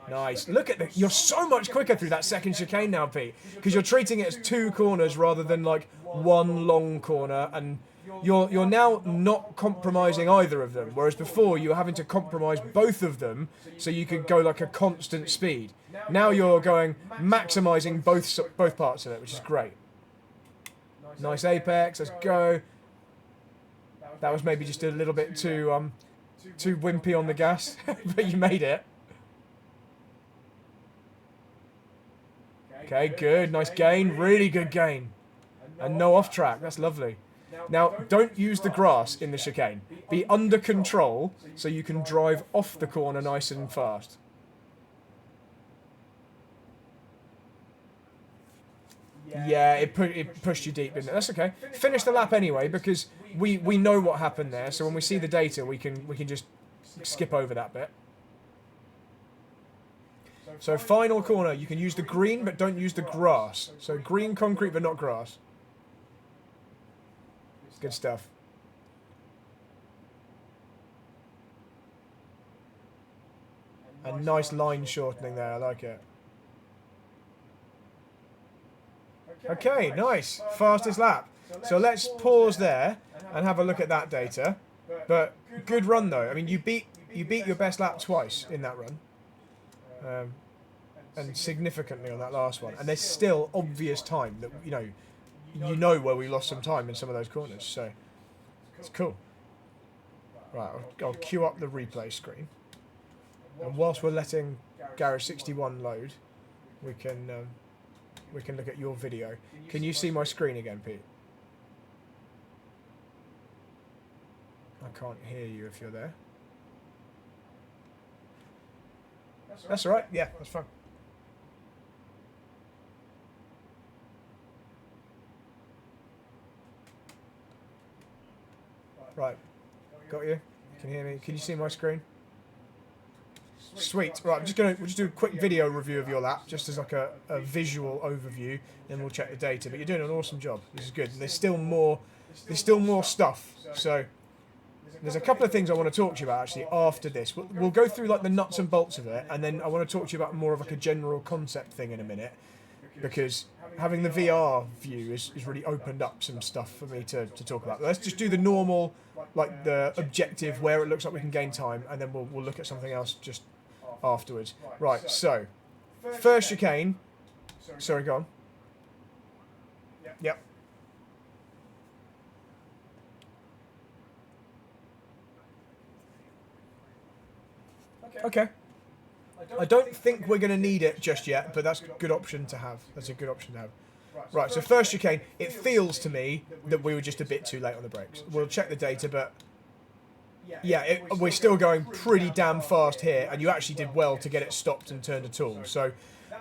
Nice. Look at you're so much quicker through that second chicane now, Pete, because you're treating it as 2 corners rather than like 1 long corner, and you're now not compromising either of them, whereas before you were having to compromise both of them so you could go like a constant speed. Now you're going maximising both parts of it, which is great. Nice apex. Let's go. That was maybe just a little bit too wimpy on the gas, but you made it. Okay, good. Nice gain. Really good gain. And no off track. That's lovely. Now, don't use the grass in the chicane. Be under control so you can drive off the corner nice and fast. Yeah, it pushed you deep in there. That's okay. Finish the lap anyway, because we know what happened there. So when we see the data, we can just skip over that bit. So final corner, you can use the green, but don't use the grass. So green concrete, but not grass. Good stuff. A nice line shortening there, I like it. Okay, nice. Fastest lap. So let's pause there and have a look at that data. But good run though. I mean, you beat you beat your best lap twice in that run, and significantly on that last one. And there's still obvious time that you know where we lost some time in some of those corners. So it's cool. Right, I'll queue up the replay screen, and whilst we're letting Garage 61 load, we can look at your video. Can you see my screen again, Pete? I can't hear you if you're there. That's all right. Yeah, that's fine. Right, got you. Can you hear me? Can you see my screen? Sweet. Right, we'll just do a quick video review of your lap, just as like a visual overview, then we'll check the data. But you're doing an awesome job. This is good. And there's still more stuff. So there's a couple of things I want to talk to you about actually after this. We'll go through like the nuts and bolts of it, and then I want to talk to you about more of like a general concept thing in a minute, because having the VR view has really opened up some stuff for me to talk about. Let's just do the normal, like the objective where it looks like we can gain time, and then we'll look at something else just afterwards. Right, so first chicane. Sorry, go on. Yep. Okay. I don't think we're going to need it just yet, but that's a good option to have. That's a good option to have. Right, so first chicane, it feels to me that we were just a bit too late on the brakes. We'll check the data, but yeah, we're still going pretty damn fast here, and you actually did well to get it stopped and turned at all. So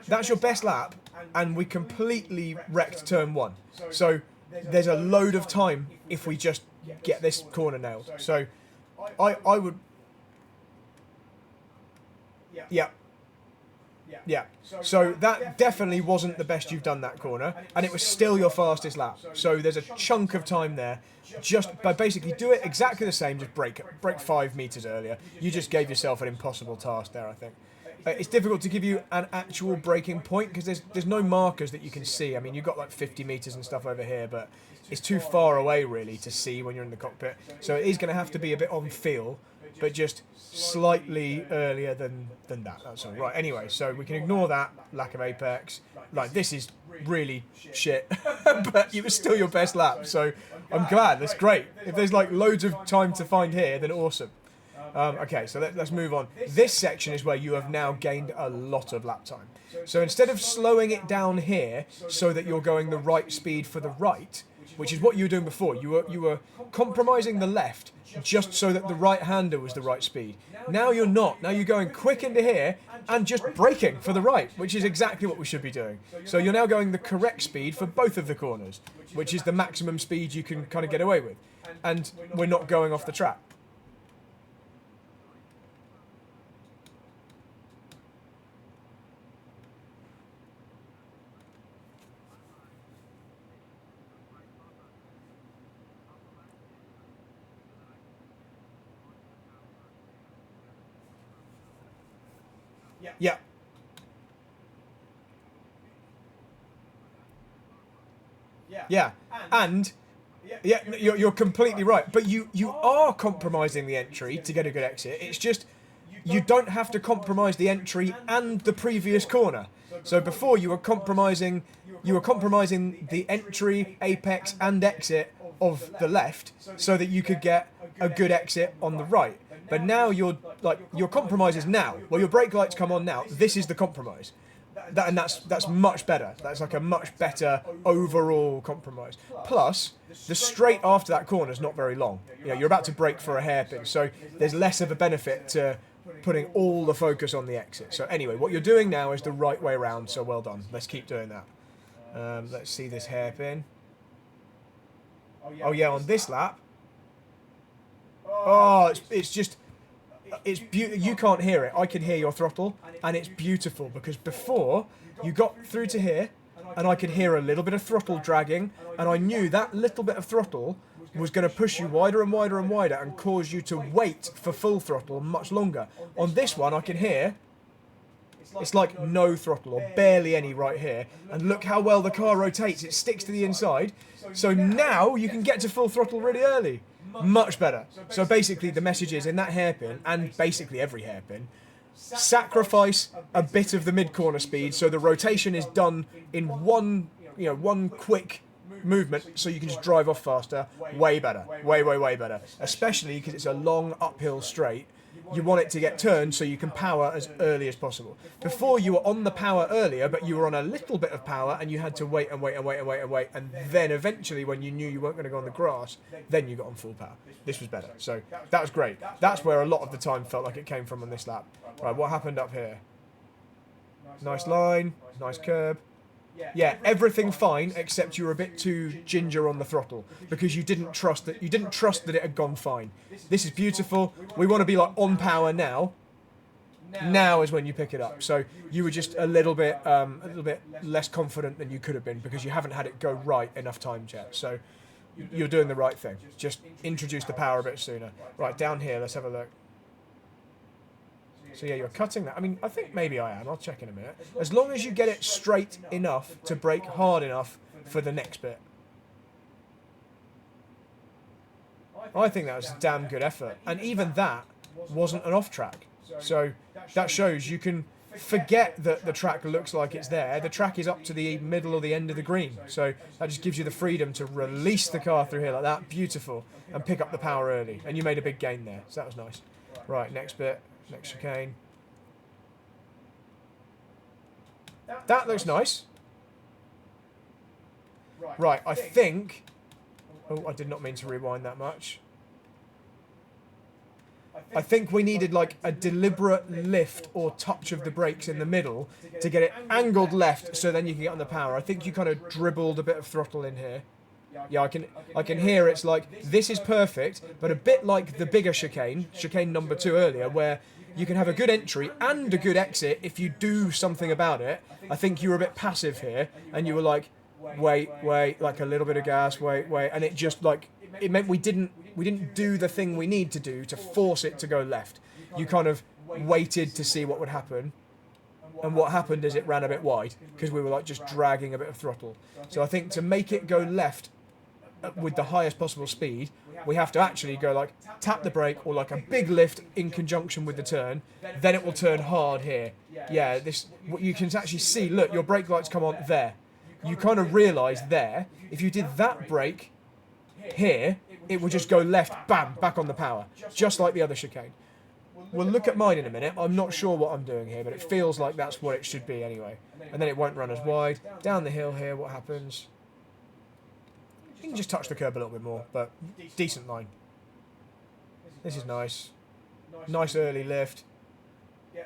that's your best lap, and we completely wrecked turn one. So there's a load of time if we just get this corner nailed. So I would... Yeah. So that definitely wasn't the best you've done that corner, and it was still your fastest lap. So there's a chunk of time there. Just by basically do it exactly the same, just brake 5 meters earlier. You just gave yourself an impossible task there, I think. It's difficult to give you an actual braking point because there's no markers that you can see. I mean, you've got like 50 meters and stuff over here, but it's too far away really to see when you're in the cockpit. So it is going to have to be a bit on feel, but just slightly earlier than that. That's all right. Anyway, so we can ignore that lack of apex. Like, this is really shit, but it was still your best lap. So I'm glad. That's great. If there's like loads of time to find here, then awesome. Okay, so let's move on. This section is where you have now gained a lot of lap time. So instead of slowing it down here so that you're going the right speed for the right, which is what you were doing before, you were compromising the left just so that the right-hander was the right speed. Now you're not. Now you're going quick into here and just braking for the right, which is exactly what we should be doing. So you're now going the correct speed for both of the corners, which is the maximum speed you can kind of get away with. And we're not going off the track. Yeah. Yeah. And yeah, you're completely right. But you are compromising the entry to get a good exit. It's just you don't have to compromise the entry and the previous corner. So before you were compromising the entry, apex, and exit of the left so that you could get a good exit on the right. But now your compromise is now. Well, your brake lights come on now. This is the compromise. That's much better. That's like a much better overall compromise. Plus, the straight after that corner is not very long. You know, you're about to brake for a hairpin, so there's less of a benefit to putting all the focus on the exit. So anyway, what you're doing now is the right way around, so well done. Let's keep doing that. Let's see this hairpin. Oh yeah, on this lap. Oh, it's beautiful. You can't hear it. I can hear your throttle, and it's beautiful because before you got through to here, and I could hear a little bit of throttle dragging, and I knew that little bit of throttle was going to push you wider and wider and wider and cause you to wait for full throttle much longer. On this one, I can hear it's like no throttle or barely any right here, and look how well the car rotates. It sticks to the inside, so now you can get to full throttle really early. Much better. So basically the message is, in that hairpin, and basically every hairpin, sacrifice a bit of the mid-corner speed so the rotation is done in one quick movement so you can just drive off faster. Way better. Way better. Especially because it's a long uphill straight. You want it to get turned so you can power as early as possible. Before, you were on the power earlier, but you were on a little bit of power and you had to wait, and then eventually when you knew you weren't going to go on the grass, then you got on full power. This was better. So that was great. That's where a lot of the time felt like it came from on this lap. Right, what happened up here? Nice line, nice curb. Yeah, everything fine except you were a bit too ginger on the throttle because you didn't trust that it had gone fine. This is beautiful. We want to be like on power now. Now is when you pick it up. So you were just a little bit less confident than you could have been because you haven't had it go right enough times yet. So you're doing the right thing. Just introduce the power a bit sooner. Right, down here, let's have a look. So yeah, you're cutting that. I mean, I think maybe I am. I'll check in a minute. As long as you get it straight enough to brake hard enough for the next bit. I think that was a damn good effort. And even that wasn't an off-track. So that shows you can forget that the track looks like it's there. The track is up to the middle or the end of the green. So that just gives you the freedom to release the car through here like that. Beautiful. And pick up the power early. And you made a big gain there. So that was nice. Right, next bit. Next chicane. That looks nice. Right, I think... Oh, I did not mean to rewind that much. I think we needed like a deliberate lift or touch of the brakes in the middle to get it angled left so then you can get on the power. I think you kind of dribbled a bit of throttle in here. Yeah, I can hear it's like, this is perfect, but a bit like the bigger chicane number 2 earlier, where you can have a good entry and a good exit if you do something about it. I think you were a bit passive here, and you were like, wait, like a little bit of gas, wait, and it just like, it meant we didn't do the thing we need to do to force it to go left. You kind of waited to see what would happen. And what happened is it ran a bit wide because we were like just dragging a bit of throttle. So I think to make it go left with the highest possible speed, we have to actually go like tap the brake or like a big lift in conjunction with the turn. Then it will turn hard here. Yeah, this you can actually see. Look, your brake lights come on there. You kind of realise there. If you did that brake here, it would just go left, bam, back on the power, just like the other chicane. We'll look at mine in a minute. I'm not sure what I'm doing here, but it feels like that's what it should be anyway. And then it won't run as wide. Down the hill here, what happens? You can just touch the curb a little bit more, but decent line. This is nice. Nice early lift.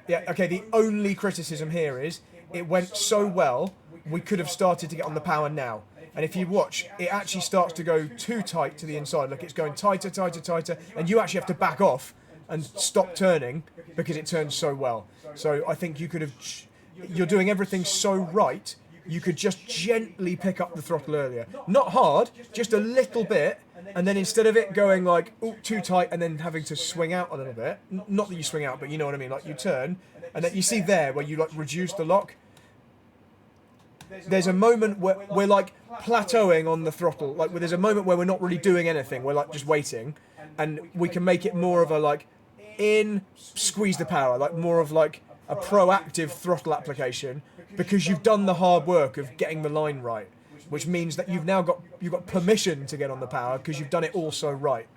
Yeah, okay, the only criticism here is it went so well, we could have started to get on the power now. And if you watch, it actually starts to go too tight to the inside. Look, it's going tighter, and you actually have to back off and stop turning because it turns so well. So I think you could have... You're doing everything so right, you could just gently pick up the throttle earlier. Not hard, just a little bit, and then instead of it going like, ooh, too tight, and then having to swing out a little bit, not that you swing out, but you know what I mean, like you turn, and then you see there where you like reduce the lock, there's a moment where we're like plateauing on the throttle, like there's a moment where we're not really doing anything, we're like just waiting, and we can make it more of a like, in, squeeze the power, like more of like a proactive throttle application, because you've done the hard work of getting the line right, which means that you've got permission to get on the power because you've done it all so right.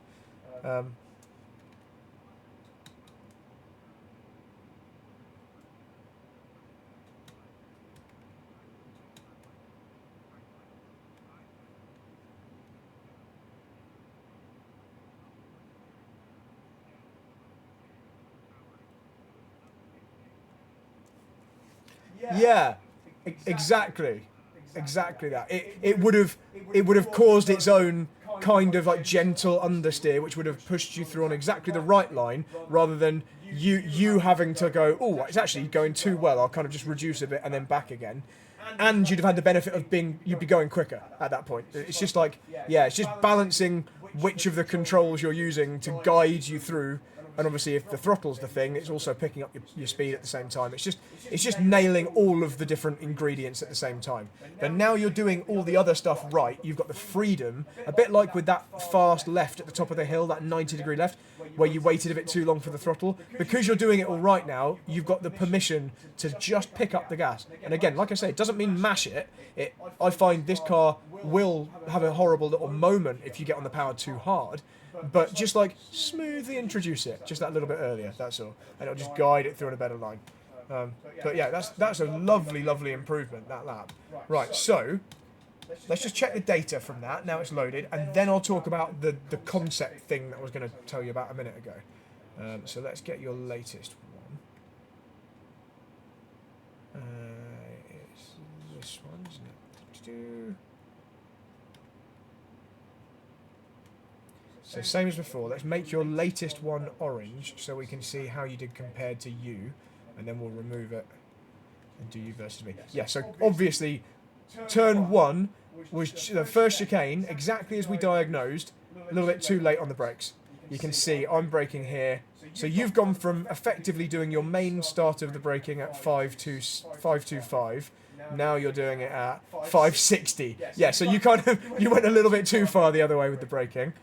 Yeah, exactly that. It would have caused its own kind of like gentle understeer, which would have pushed you through on exactly the right line, rather than you having to go, oh, it's actually going too well, I'll kind of just reduce a bit and then back again. And you'd have had the benefit of you'd be going quicker at that point. It's just like, yeah, it's just balancing which of the controls you're using to guide you through And obviously, if the throttle's the thing, it's also picking up your speed at the same time. It's just nailing all of the different ingredients at the same time. But now you're doing all the other stuff right. You've got the freedom, a bit like with that fast left at the top of the hill, that 90-degree left, where you waited a bit too long for the throttle. Because you're doing it all right now, you've got the permission to just pick up the gas. And again, like I say, it doesn't mean mash it. I find this car will have a horrible little moment if you get on the power too hard. But just like smoothly introduce it, just that little bit earlier, that's all. And it'll just guide it through on a better line. But yeah, that's a lovely, lovely improvement, that lap. Right, so let's just check the data from that, now it's loaded, and then I'll talk about the concept thing that I was going to tell you about a minute ago. So let's get your latest one. It's this one, isn't it? So same as before, let's make your latest one orange so we can see how you did compared to you, and then we'll remove it and do you versus me. Yeah, so obviously turn 1 was the first chicane, exactly as we diagnosed, a little bit too late on the brakes. You can see I'm braking here. So you've gone from effectively doing your main start of the braking at 525. Now you're doing it at 560. Yeah, so you went a little bit too far the other way with the braking.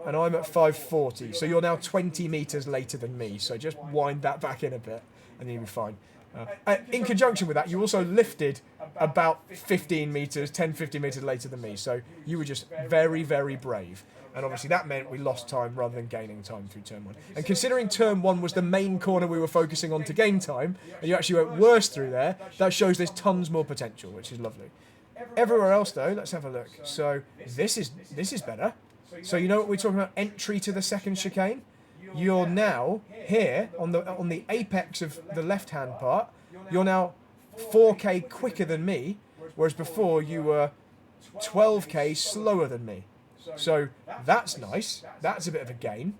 And I'm at 540, so you're now 20 metres later than me, so just wind that back in a bit, and you'll be fine. In conjunction with that, you also lifted about 15 metres, 10, 15 metres later than me, so you were just very, very brave. And obviously that meant we lost time rather than gaining time through turn 1. And considering turn 1 was the main corner we were focusing on to gain time, and you actually went worse through there, that shows there's tons more potential, which is lovely. Everywhere else though, let's have a look. So this is better. So you know what we're talking about, entry to the second chicane? You're now here on the apex of the left-hand part. You're now 4k quicker than me, whereas before you were 12k slower than me. So that's nice. That's a bit of a gain.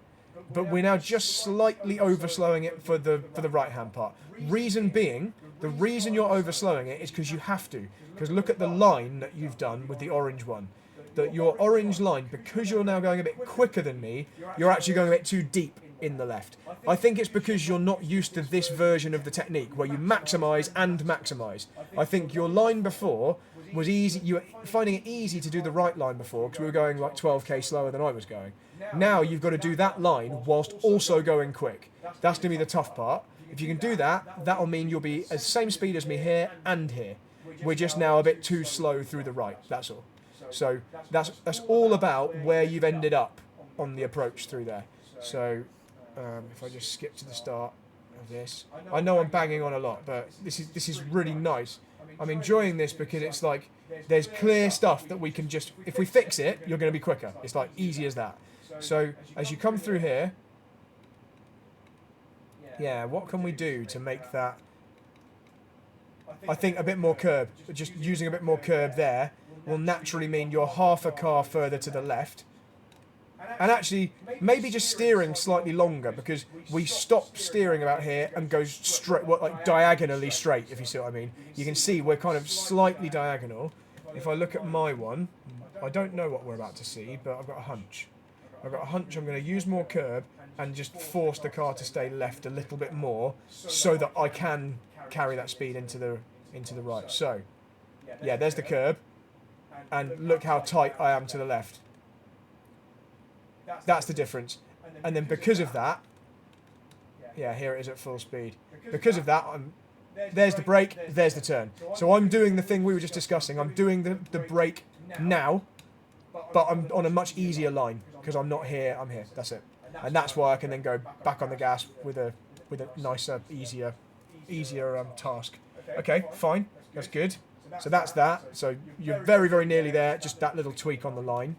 But we're now just slightly overslowing it for the right-hand part. Reason being, the reason you're overslowing it is because you have to. Because look at the line that you've done with the orange one. That your orange line, because you're now going a bit quicker than me, you're actually going a bit too deep in the left. I think it's because you're not used to this version of the technique where you maximise and maximise. I think your line before was easy. You were finding it easy to do the right line before because we were going like 12k slower than I was going. Now you've got to do that line whilst also going quick. That's going to be the tough part. If you can do that, that'll mean you'll be at the same speed as me here and here. We're just now a bit too slow through the right, that's all. So that's all about where you've ended up on the approach through there. So if I just skip to the start of this, I know I'm banging on a lot, but this is really nice. I'm enjoying this because it's like there's clear stuff that we can just, if we fix it, you're going to be quicker. It's like easy as that. So as you come through here, yeah, what can we do to make that? I think a bit more curb. Just using a bit more curb there will naturally mean you're half a car further to the left. And actually, maybe just steering slightly longer because we stop steering about here and go straight, like diagonally straight, if you see what I mean. You can see we're kind of slightly diagonal. If I look at my one, I don't know what we're about to see, but I've got a hunch. I've got a hunch I'm going to use more curb and just force the car to stay left a little bit more so that I can carry that speed into the right. So, yeah, there's the curb. And look how tight I am to the left. That's the difference. And then because of that, yeah, here it is at full speed. Because of that, there's the brake, there's the turn. So I'm doing the thing we were just discussing. I'm doing the brake now, but I'm on a much easier line because I'm not here, I'm here. That's it. And that's why I can then go back on the gas with a nicer, easier task. Okay, fine. That's good. So that's that. So you're very, very nearly there. Just that little tweak on the line.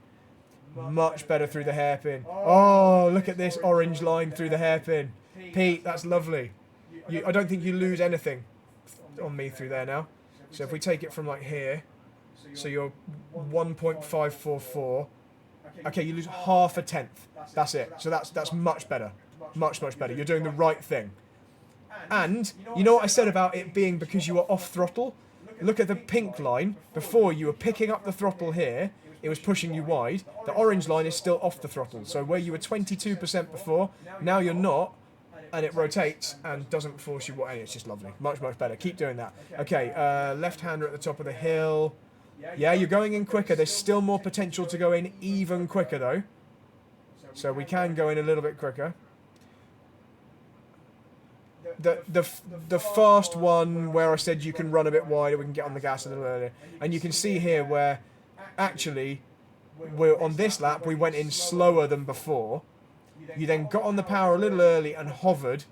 Much better through the hairpin. Oh, look at this orange line through the hairpin. Pete, that's lovely. I don't think you lose anything on me through there now. So if we take it from like here, so you're 1.544. Okay, you lose half a tenth. That's it. So that's much better. Much, much better. You're doing the right thing. And you know what I said about it being because you were off throttle? look at the pink line. Before, you were picking up the throttle here, it was pushing you wide. The orange line is still off the throttle. So where you were 22% before, now you're not, and it rotates and doesn't force you wide. It's just lovely. Much, much better. Keep doing that. Okay, left-hander at the top of the hill. Yeah, you're going in quicker. There's still more potential to go in even quicker, though. So we can go in a little bit quicker. The fast one where I said you can run a bit wider, we can get on the gas a little earlier. And you can see here where actually we're on this lap we went in slower than before. You then got on the power a little early and hovered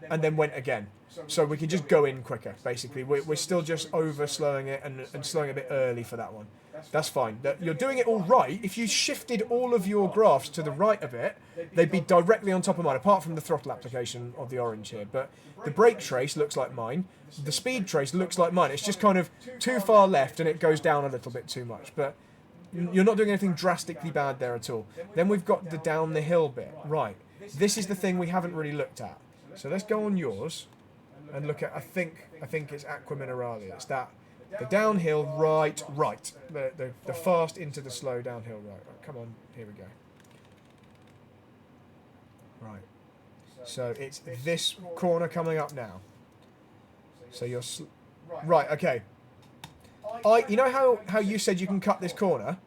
and then went again. So we can just go in quicker, basically. We're still just over slowing it and slowing a bit early for that one. That's fine. You're doing it all right. If you shifted all of your graphs to the right a bit, they'd be directly on top of mine, apart from the throttle application of the orange here. But the brake trace looks like mine. The speed trace looks like mine. It's just kind of too far left and it goes down a little bit too much. But you're not doing anything drastically bad there at all. Then we've got the down the hill bit. Right. This is the thing we haven't really looked at. So let's go on yours and look at, I think it's Aqua Minerale. It's that. The downhill right. The fast into the slow downhill right. Come on, here we go. Right. So it's this corner coming up now. So you're... Right, okay. You know how you said you can cut this corner?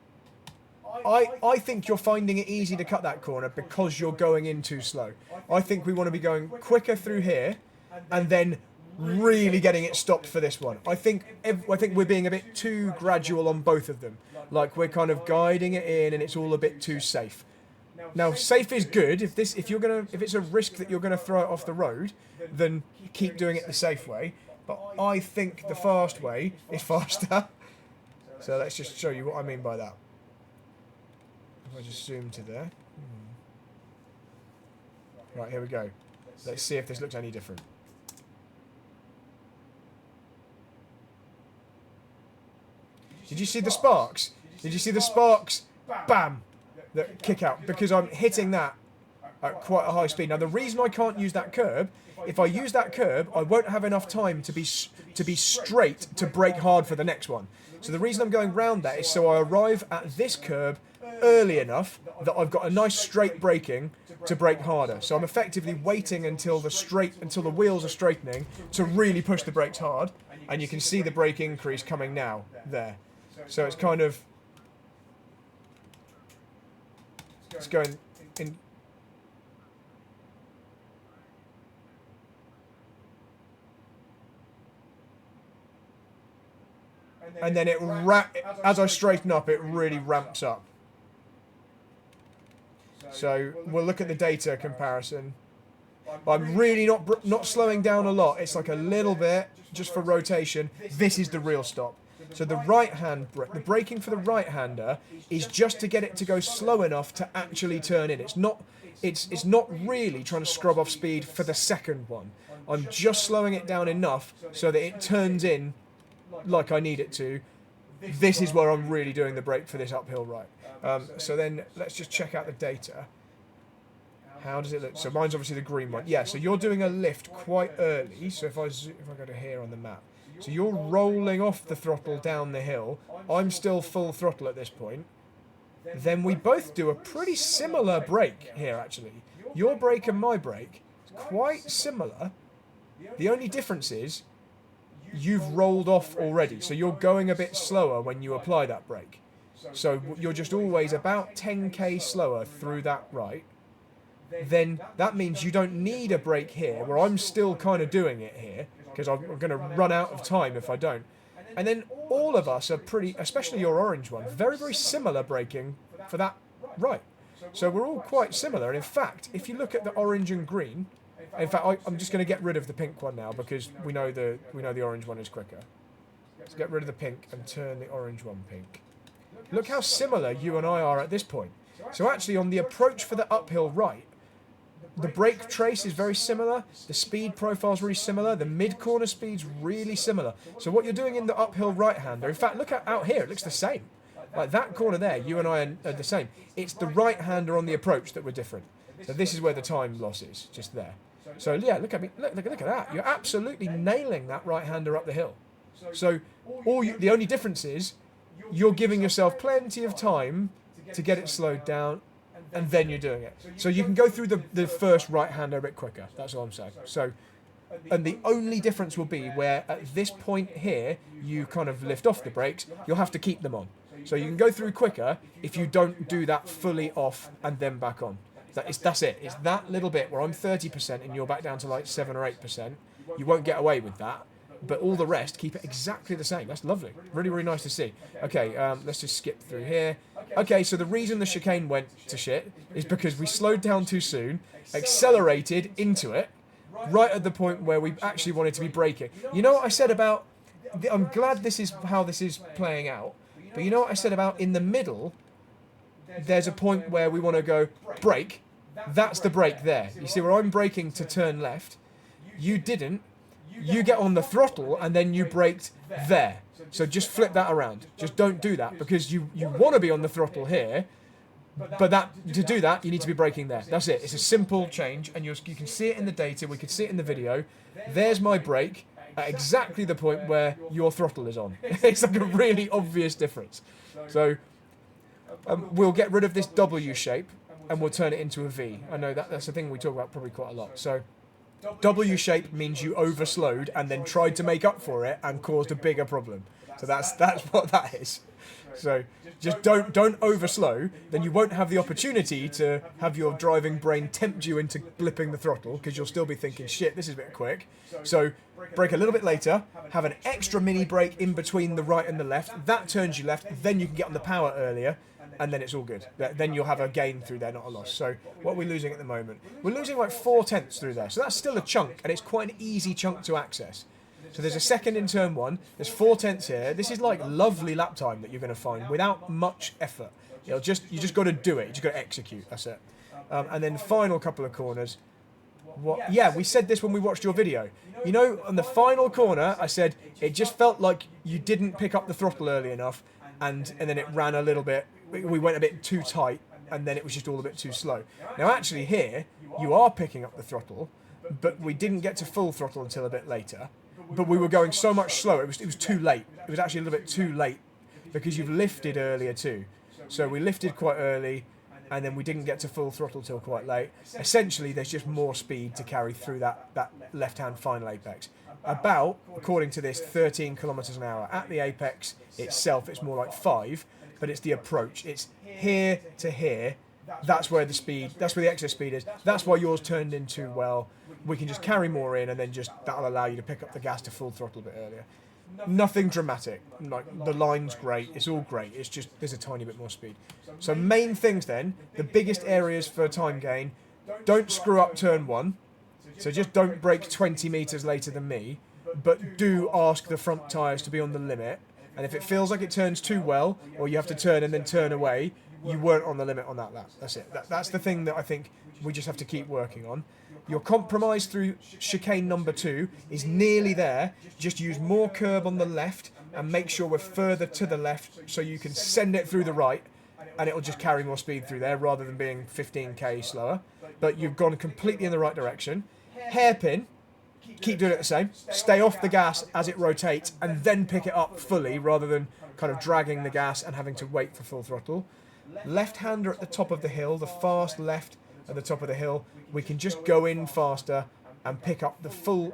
I think you're finding it easy to cut that corner because you're going in too slow. I think we want to be going quicker through here and then really getting it stopped for this one. I think we're being a bit too gradual on both of them. Like we're kind of guiding it in and it's all a bit too safe. Now safe is good. If it's a risk that you're gonna throw it off the road, then keep doing it the safe way. But I think the fast way is faster. So let's just show you what I mean by that. If I just zoom to there. Right, here we go. Let's see if this looks any different. Did you see the sparks? Did you see the sparks? Bam! That kick out. Because I'm hitting that at quite a high speed. Now, the reason I can't use that curb, if I use that curb, I won't have enough time to be straight to brake hard for the next one. So the reason I'm going round that is so I arrive at this curb early enough that I've got a nice straight braking to brake harder. So I'm effectively waiting until the wheels are straightening to really push the brakes hard. And you can see the brake increase coming now there. So it's kind of, it's going in. And then as I straighten up, it really ramps up. So we'll look at the data comparison. I'm really not slowing down a lot. It's like a little bit just for rotation. This is the real stop. So the the braking for the right-hander is just to get it to go slow enough to actually turn in. It's not really trying to scrub off speed for the second one. I'm just slowing it down enough so that it turns in like I need it to. This is where I'm really doing the brake for this uphill right. So then let's just check out the data. How does it look? So mine's obviously the green one. Yeah, so you're doing a lift quite early. So if I go to here on the map. So you're rolling off the throttle down the hill. I'm still full throttle at this point. Then we both do a pretty similar brake here, actually. Your brake and my brake is quite similar. The only difference is you've rolled off already. So you're going a bit slower when you apply that brake. So you're just always about 10k slower through that right. Then that means you don't need a brake here, where I'm still kind of doing it here, because I'm going to run out of time if I don't. And then all of us are pretty, especially your orange one, very, very similar braking for that right. So we're all quite similar. And in fact, if you look at the orange and green, in fact, I'm just going to get rid of the pink one now because we know the orange one is quicker. Let's get rid of the pink and turn the orange one pink. Look how similar you and I are at this point. So actually on the approach for the uphill right, the brake trace is very similar, the speed profile is really similar, the mid-corner speed's really similar. So what you're doing in the uphill right-hander, in fact, look at out here, it looks the same. Like that corner there, you and I are the same. It's the right-hander on the approach that we're different. So this is where the time loss is, just there. So yeah, look at me, look at that. You're absolutely nailing that right-hander up the hill. So the only difference is you're giving yourself plenty of time to get it slowed down, and then you're doing it. So you can go through the first right-hander a bit quicker. That's all I'm saying. So, and the only difference will be where at this point here, you kind of lift off the brakes, you'll have to keep them on. So you can go through quicker if you don't do that fully off and then back on. That's it. It's that little bit where I'm 30% and you're back down to like 7 or 8%. You won't get away with that. But all the rest, keep it exactly the same. That's lovely. Really, really nice to see. Okay, let's just skip through here. Okay, so the reason the chicane went to shit is because we slowed down too soon, accelerated into it, right at the point where we actually wanted to be braking. You know what I said about... I'm glad this is how this is playing out. But you know what I said about in the middle, there's a point where we want to go brake. That's the brake there. You see where I'm braking to turn left? You didn't. You get on the throttle and then you braked there. So just flip that around. Just don't do that because you want to be on the throttle here, but to do that you need to be braking there. That's it. It's a simple change, and you can see it in the data. We could see it in the video. There's my brake at exactly the point where your throttle is on. It's like a really obvious difference. So we'll get rid of this W shape and we'll turn it into a V. I know that's a thing we talk about probably quite a lot. So W shape means you overslowed and then tried to make up for it and caused a bigger problem. So that's what that is. So just don't overslow, then you won't have the opportunity to have your driving brain tempt you into blipping the throttle because you'll still be thinking, shit, this is a bit quick. So brake a little bit later, have an extra mini brake in between the right and the left. That turns you left, then you can get on the power earlier, and then it's all good. Then you'll have a gain through there, not a loss. So what are we losing at the moment? We're losing like 4/10 through there. So that's still a chunk, and it's quite an easy chunk to access. So there's a second in turn one. There's 4/10 here. This is like lovely lap time that you're going to find without much effort. You just got to do it. You just got to execute. That's it. And then final couple of corners. Yeah, we said this when we watched your video. You know, on the final corner, I said it just felt like you didn't pick up the throttle early enough, and then it ran a little bit. We went a bit too tight, and then it was just all a bit too slow. Now, actually, here you are picking up the throttle, but we didn't get to full throttle until a bit later. But we were going so much slower, it was too late. It was actually a little bit too late because you've lifted earlier too. So we lifted quite early, and then we didn't get to full throttle till quite late. Essentially, there's just more speed to carry through that left-hand final apex. About, according to this, 13 kilometers an hour. At the apex itself, it's more like 5, but it's the approach. It's here to here. That's where the excess speed is. That's why yours turned into, well, we can just carry more in and then that'll allow you to pick up the gas to full throttle a bit earlier. Nothing dramatic. Like, the line's great. It's all great. It's just there's a tiny bit more speed. So main things then, the biggest areas for time gain, don't screw up turn 1. So just don't brake 20 metres later than me, but do ask the front tyres to be on the limit. And if it feels like it turns too well, or you have to turn and then turn away, you weren't on the limit on that lap. That's it. That's the thing that I think we just have to keep working on. Your compromise through chicane number 2 is nearly there. Just use more curb on the left and make sure we're further to the left so you can send it through the right and it'll just carry more speed through there rather than being 15k slower. But you've gone completely in the right direction. Hairpin, keep doing it the same. Stay off the gas as it rotates and then pick it up fully rather than kind of dragging the gas and having to wait for full throttle. Left-hander at the top of the hill, the fast left at the top of the hill, we can just go in faster and pick up full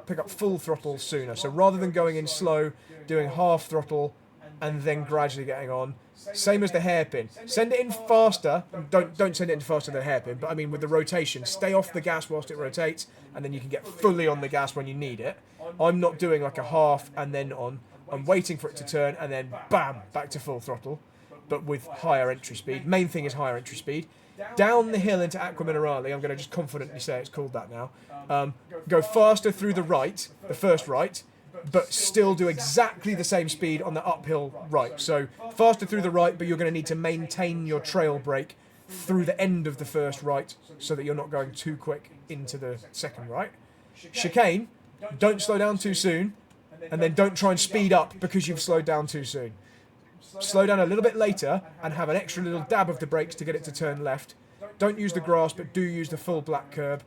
throttle sooner. So rather than going in slow, doing half throttle and then gradually getting on, same as the hairpin. Send it in faster. Don't send it in faster than the hairpin, but I mean with the rotation, stay off the gas whilst it rotates, and then you can get fully on the gas when you need it. I'm not doing like a half and then on. I'm waiting for it to turn and then bam, back to full throttle, but with higher entry speed. Main thing is higher entry speed. Down the hill into Aqua Minerale, I'm going to just confidently say it's called that now. Go faster through the right, the first right, but still do exactly the same speed on the uphill right. So faster through the right, but you're going to need to maintain your trail brake through the end of the first right so that you're not going too quick into the second right. Chicane, don't slow down too soon, and then don't try and speed up because you've slowed down too soon. Slow down a little bit later and have an extra little dab of the brakes to get it to turn left. Don't use the grass, but do use the full black curb.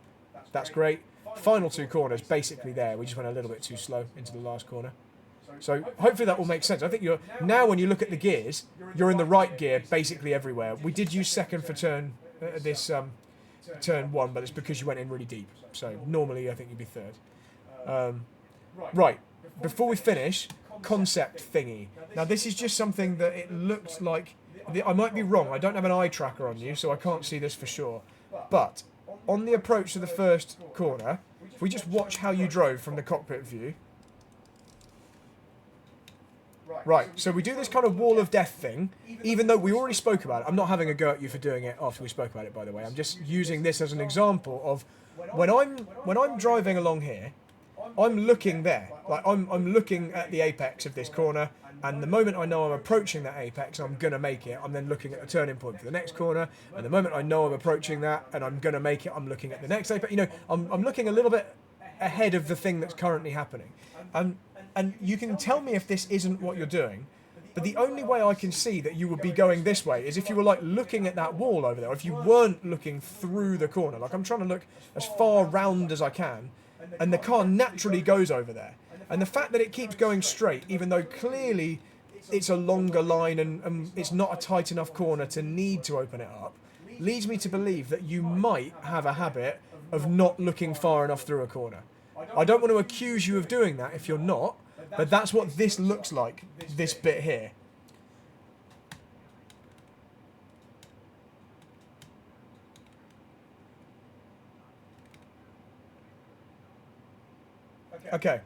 That's great. Final 2 corners, basically there. We just went a little bit too slow into the last corner. So hopefully that will make sense. I think you're now when you look at the gears, you're in the right gear basically everywhere. We did use second for turn turn 1, but it's because you went in really deep. So normally I think you'd be third. Right, before we finish, concept thingy. Now this is just something that it looks like, I might be wrong, I don't have an eye tracker on you, so I can't see this for sure. But on the approach to the first corner, if we just watch how you drove from the cockpit view. Right, so we do this kind of wall of death thing, even though we already spoke about it. I'm not having a go at you for doing it after we spoke about it, by the way. I'm just using this as an example of when I'm driving along here, I'm looking there. Like I'm looking at the apex of this corner, and the moment I know I'm approaching that apex, I'm gonna make it. I'm then looking at the turning point for the next corner, and the moment I know I'm approaching that and I'm gonna make it, I'm looking at the next apex. You know, I'm looking a little bit ahead of the thing that's currently happening. And you can tell me if this isn't what you're doing, but the only way I can see that you would be going this way is if you were like looking at that wall over there, or if you weren't looking through the corner. Like I'm trying to look as far round as I can, and the car naturally goes over there. And the fact that it keeps going straight, even though clearly it's a longer line and it's not a tight enough corner to need to open it up, leads me to believe that you might have a habit of not looking far enough through a corner. I don't want to accuse you of doing that if you're not, but that's what this looks like, this bit here. Okay.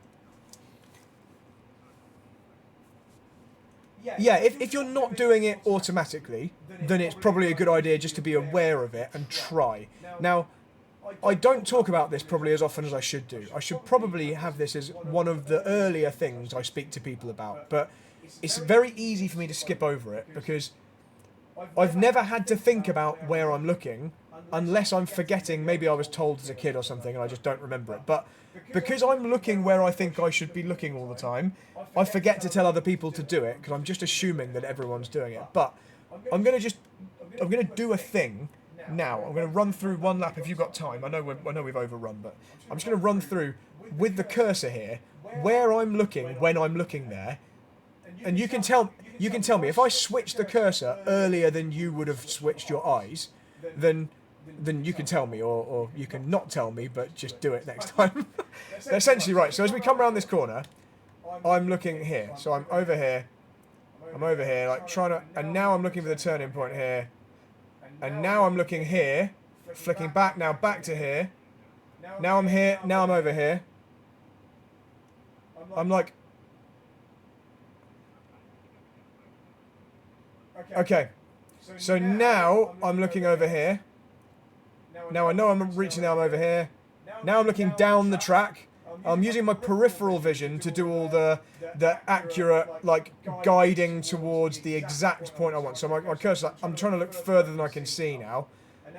Yeah, if you're not doing it automatically, then it's probably a good idea just to be aware of it and try. Now, I don't talk about this probably as often as I should do. I should probably have this as one of the earlier things I speak to people about, but it's very easy for me to skip over it because I've never had to think about where I'm looking unless I'm forgetting, maybe I was told as a kid or something and I just don't remember it. But because I'm looking where I think I should be looking all the time, I forget to tell other people to do it because I'm just assuming that everyone's doing it. But I'm going to do a thing now. I'm going to run through one lap if you've got time. I know we've overrun, but I'm just going to run through with the cursor here where I'm looking when I'm looking there, and you can tell me if I switch the cursor earlier than you would have switched your eyes, then you can tell me, or you can not tell me, but just do it next time. Essentially, right. So as we come around this corner, I'm looking here. So I'm over here, like trying to, and now I'm looking for the turning point here. And now I'm looking here, flicking back, now back to here. Now I'm here, now I'm over here. I'm like, okay. So now I'm looking over here. Now I know I'm reaching, now I'm over here. Now I'm looking down the track. I'm using my peripheral vision to do all the accurate, like, guiding towards the exact point I want. So my cursor, I'm trying to look further than I can see now.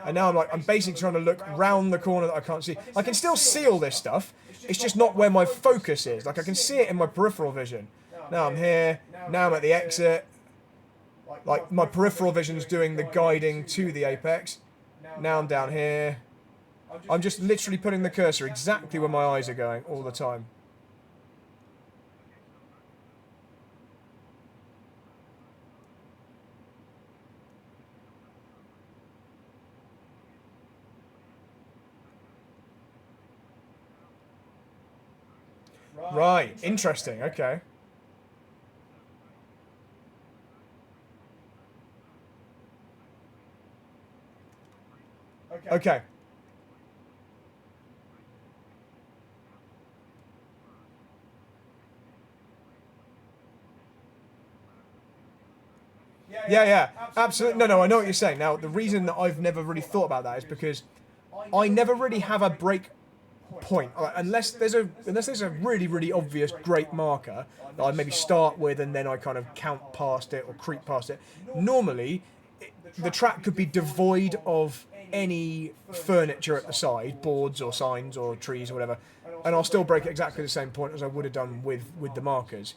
And now I'm basically trying to look round the corner that I can't see. I can still see all this stuff. It's just not where my focus is. Like, I can see it in my peripheral vision. Now I'm here. Now I'm at the exit. Like, my peripheral vision's doing the guiding to the apex. Now I'm down here. I'm just literally putting the cursor exactly where my eyes are going all the time. Right, interesting, okay. Okay. Yeah, absolutely. No, I know what you're saying. Now, the reason that I've never really thought about that is because I never really have a break point, unless there's a really, really obvious great marker that I maybe start with and then I kind of count past it or creep past it. Normally, the track could be devoid of any furniture at the side, boards or signs or trees or whatever, and I'll still break at exactly the same point as I would have done with the markers.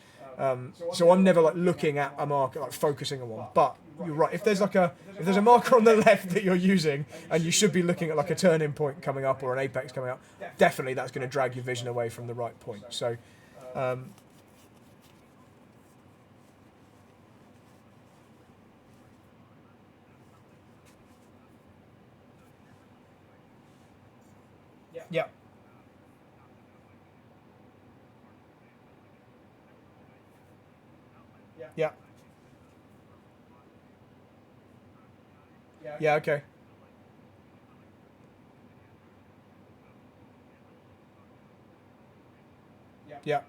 So I'm never like looking at a marker, like focusing on one. But you're right. If there's a marker on the left that you're using, and you should be looking at like a turning point coming up or an apex coming up, definitely that's going to drag your vision away from the right point. So Yeah. Yeah. Yeah, okay. Yeah.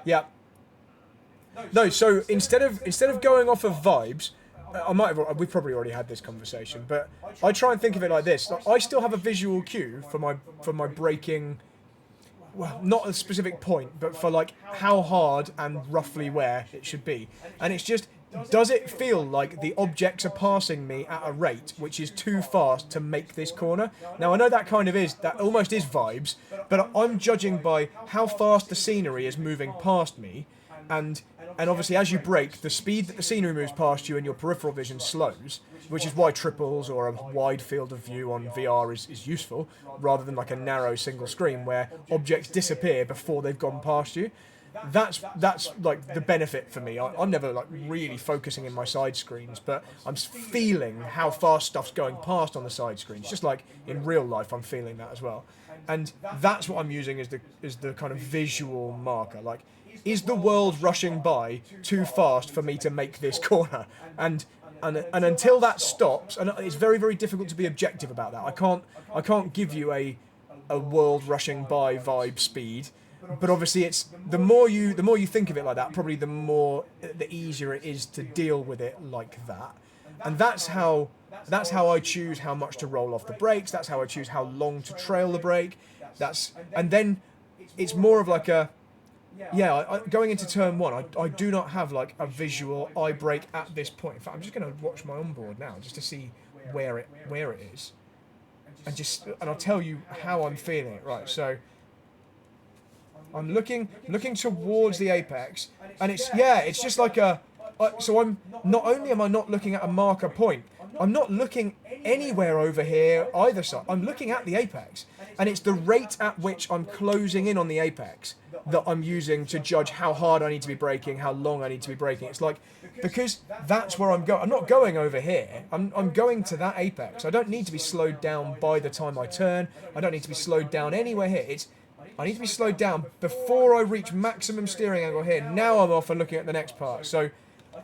Yeah. No, so instead of going off of vibes, we've probably already had this conversation, but I try and think of it like this. Like, I still have a visual cue for my braking, well, not a specific point, but for like how hard and roughly where it should be. And it's just, does it feel like the objects are passing me at a rate which is too fast to make this corner? Now, I know that almost is vibes, but I'm judging by how fast the scenery is moving past me, and and obviously as you brake, the speed that the scenery moves past you and your peripheral vision slows, which is why triples or a wide field of view on VR is useful, rather than like a narrow single screen where objects disappear before they've gone past you. That's like the benefit for me. I'm never like really focusing in my side screens, but I'm feeling how fast stuff's going past on the side screens. Just like in real life, I'm feeling that as well, and that's what I'm using as the kind of visual marker. Like, is the world rushing by too fast for me to make this corner? And until that stops, and it's very, very difficult to be objective about that. I can't give you a world rushing by vibe speed, but obviously it's the more you think of it like that, probably the easier it is to deal with it like that. And that's how I choose how much to roll off the brakes. That's how I choose how long to trail the brake. And then it's more of like a, yeah, going into turn one, I do not have like a visual I brake at this point. In fact, I'm just going to watch my onboard now just to see where it is, and I'll tell you how I'm feeling it. Right, so I'm looking towards the apex, and it's just like a. So I'm not only am I not looking at a marker point, I'm not looking anywhere over here either side. I'm looking at the apex, and it's the rate at which I'm closing in on the apex that I'm using to judge how hard I need to be braking, how long I need to be braking. It's like, because that's where I'm going. I'm not going over here. I'm going to that apex. I don't need to be slowed down by the time I turn. I don't need to be slowed down anywhere here. I need to be slowed down before I reach maximum steering angle here. Now I'm off and looking at the next part. So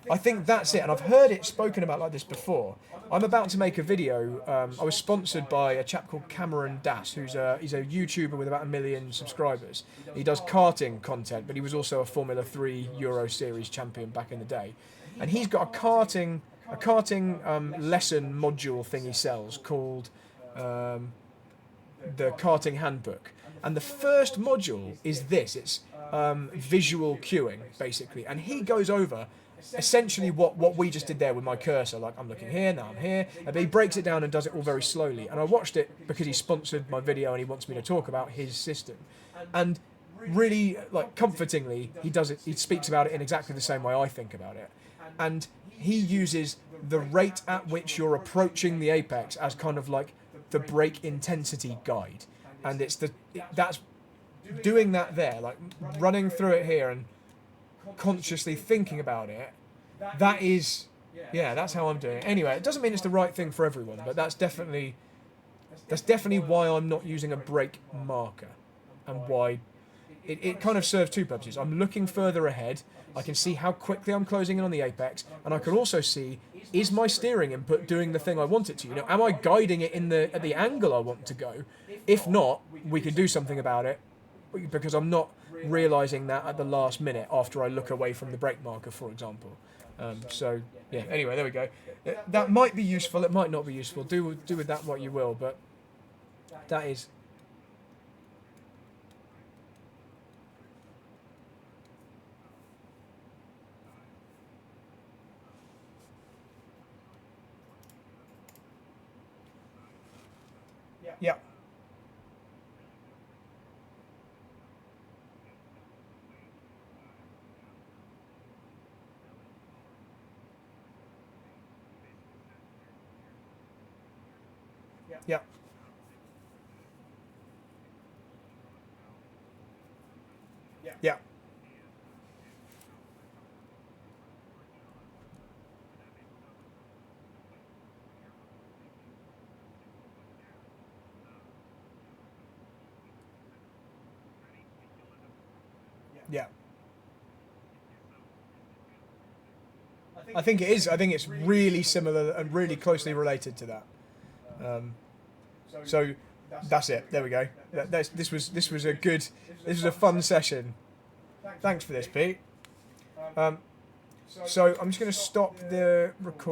I think that's it, and I've heard it spoken about like this before. I'm about to make a video. I was sponsored by a chap called Cameron Das, he's a YouTuber with about 1 million subscribers. He does karting content, but he was also a Formula 3 Euro Series champion back in the day. And he's got a karting lesson module thing he sells called the Karting Handbook. And the first module is this. It's visual cueing, basically. And he goes over essentially what we just did there with my cursor. Like, I'm looking here, now I'm here. But he breaks it down and does it all very slowly. And I watched it because he sponsored my video and he wants me to talk about his system. And really, like, comfortingly, he does it. He speaks about it in exactly the same way I think about it. And he uses the rate at which you're approaching the apex as kind of like the brake intensity guide. And that's doing that there, like running through it here and consciously thinking about it. That's how I'm doing it. Anyway, it doesn't mean it's the right thing for everyone, but that's definitely why I'm not using a brake marker, and why it kind of serves two purposes. I'm looking further ahead. I can see how quickly I'm closing in on the apex, and I can also see, is my steering input doing the thing I want it to? Am I guiding it at the angle I want to go? If not, we can do something about it, because I'm not realising that at the last minute after I look away from the brake marker, for example. So yeah. Anyway, there we go. That might be useful. It might not be useful. Do with that what you will. But that is. Yeah. Yeah. Yeah. Yeah. I think it is. I think it's really similar and really closely related to that. So that's it. There we go. This was a good. This was a fun session. Thanks for this, Pete. So I'm just going to stop the record.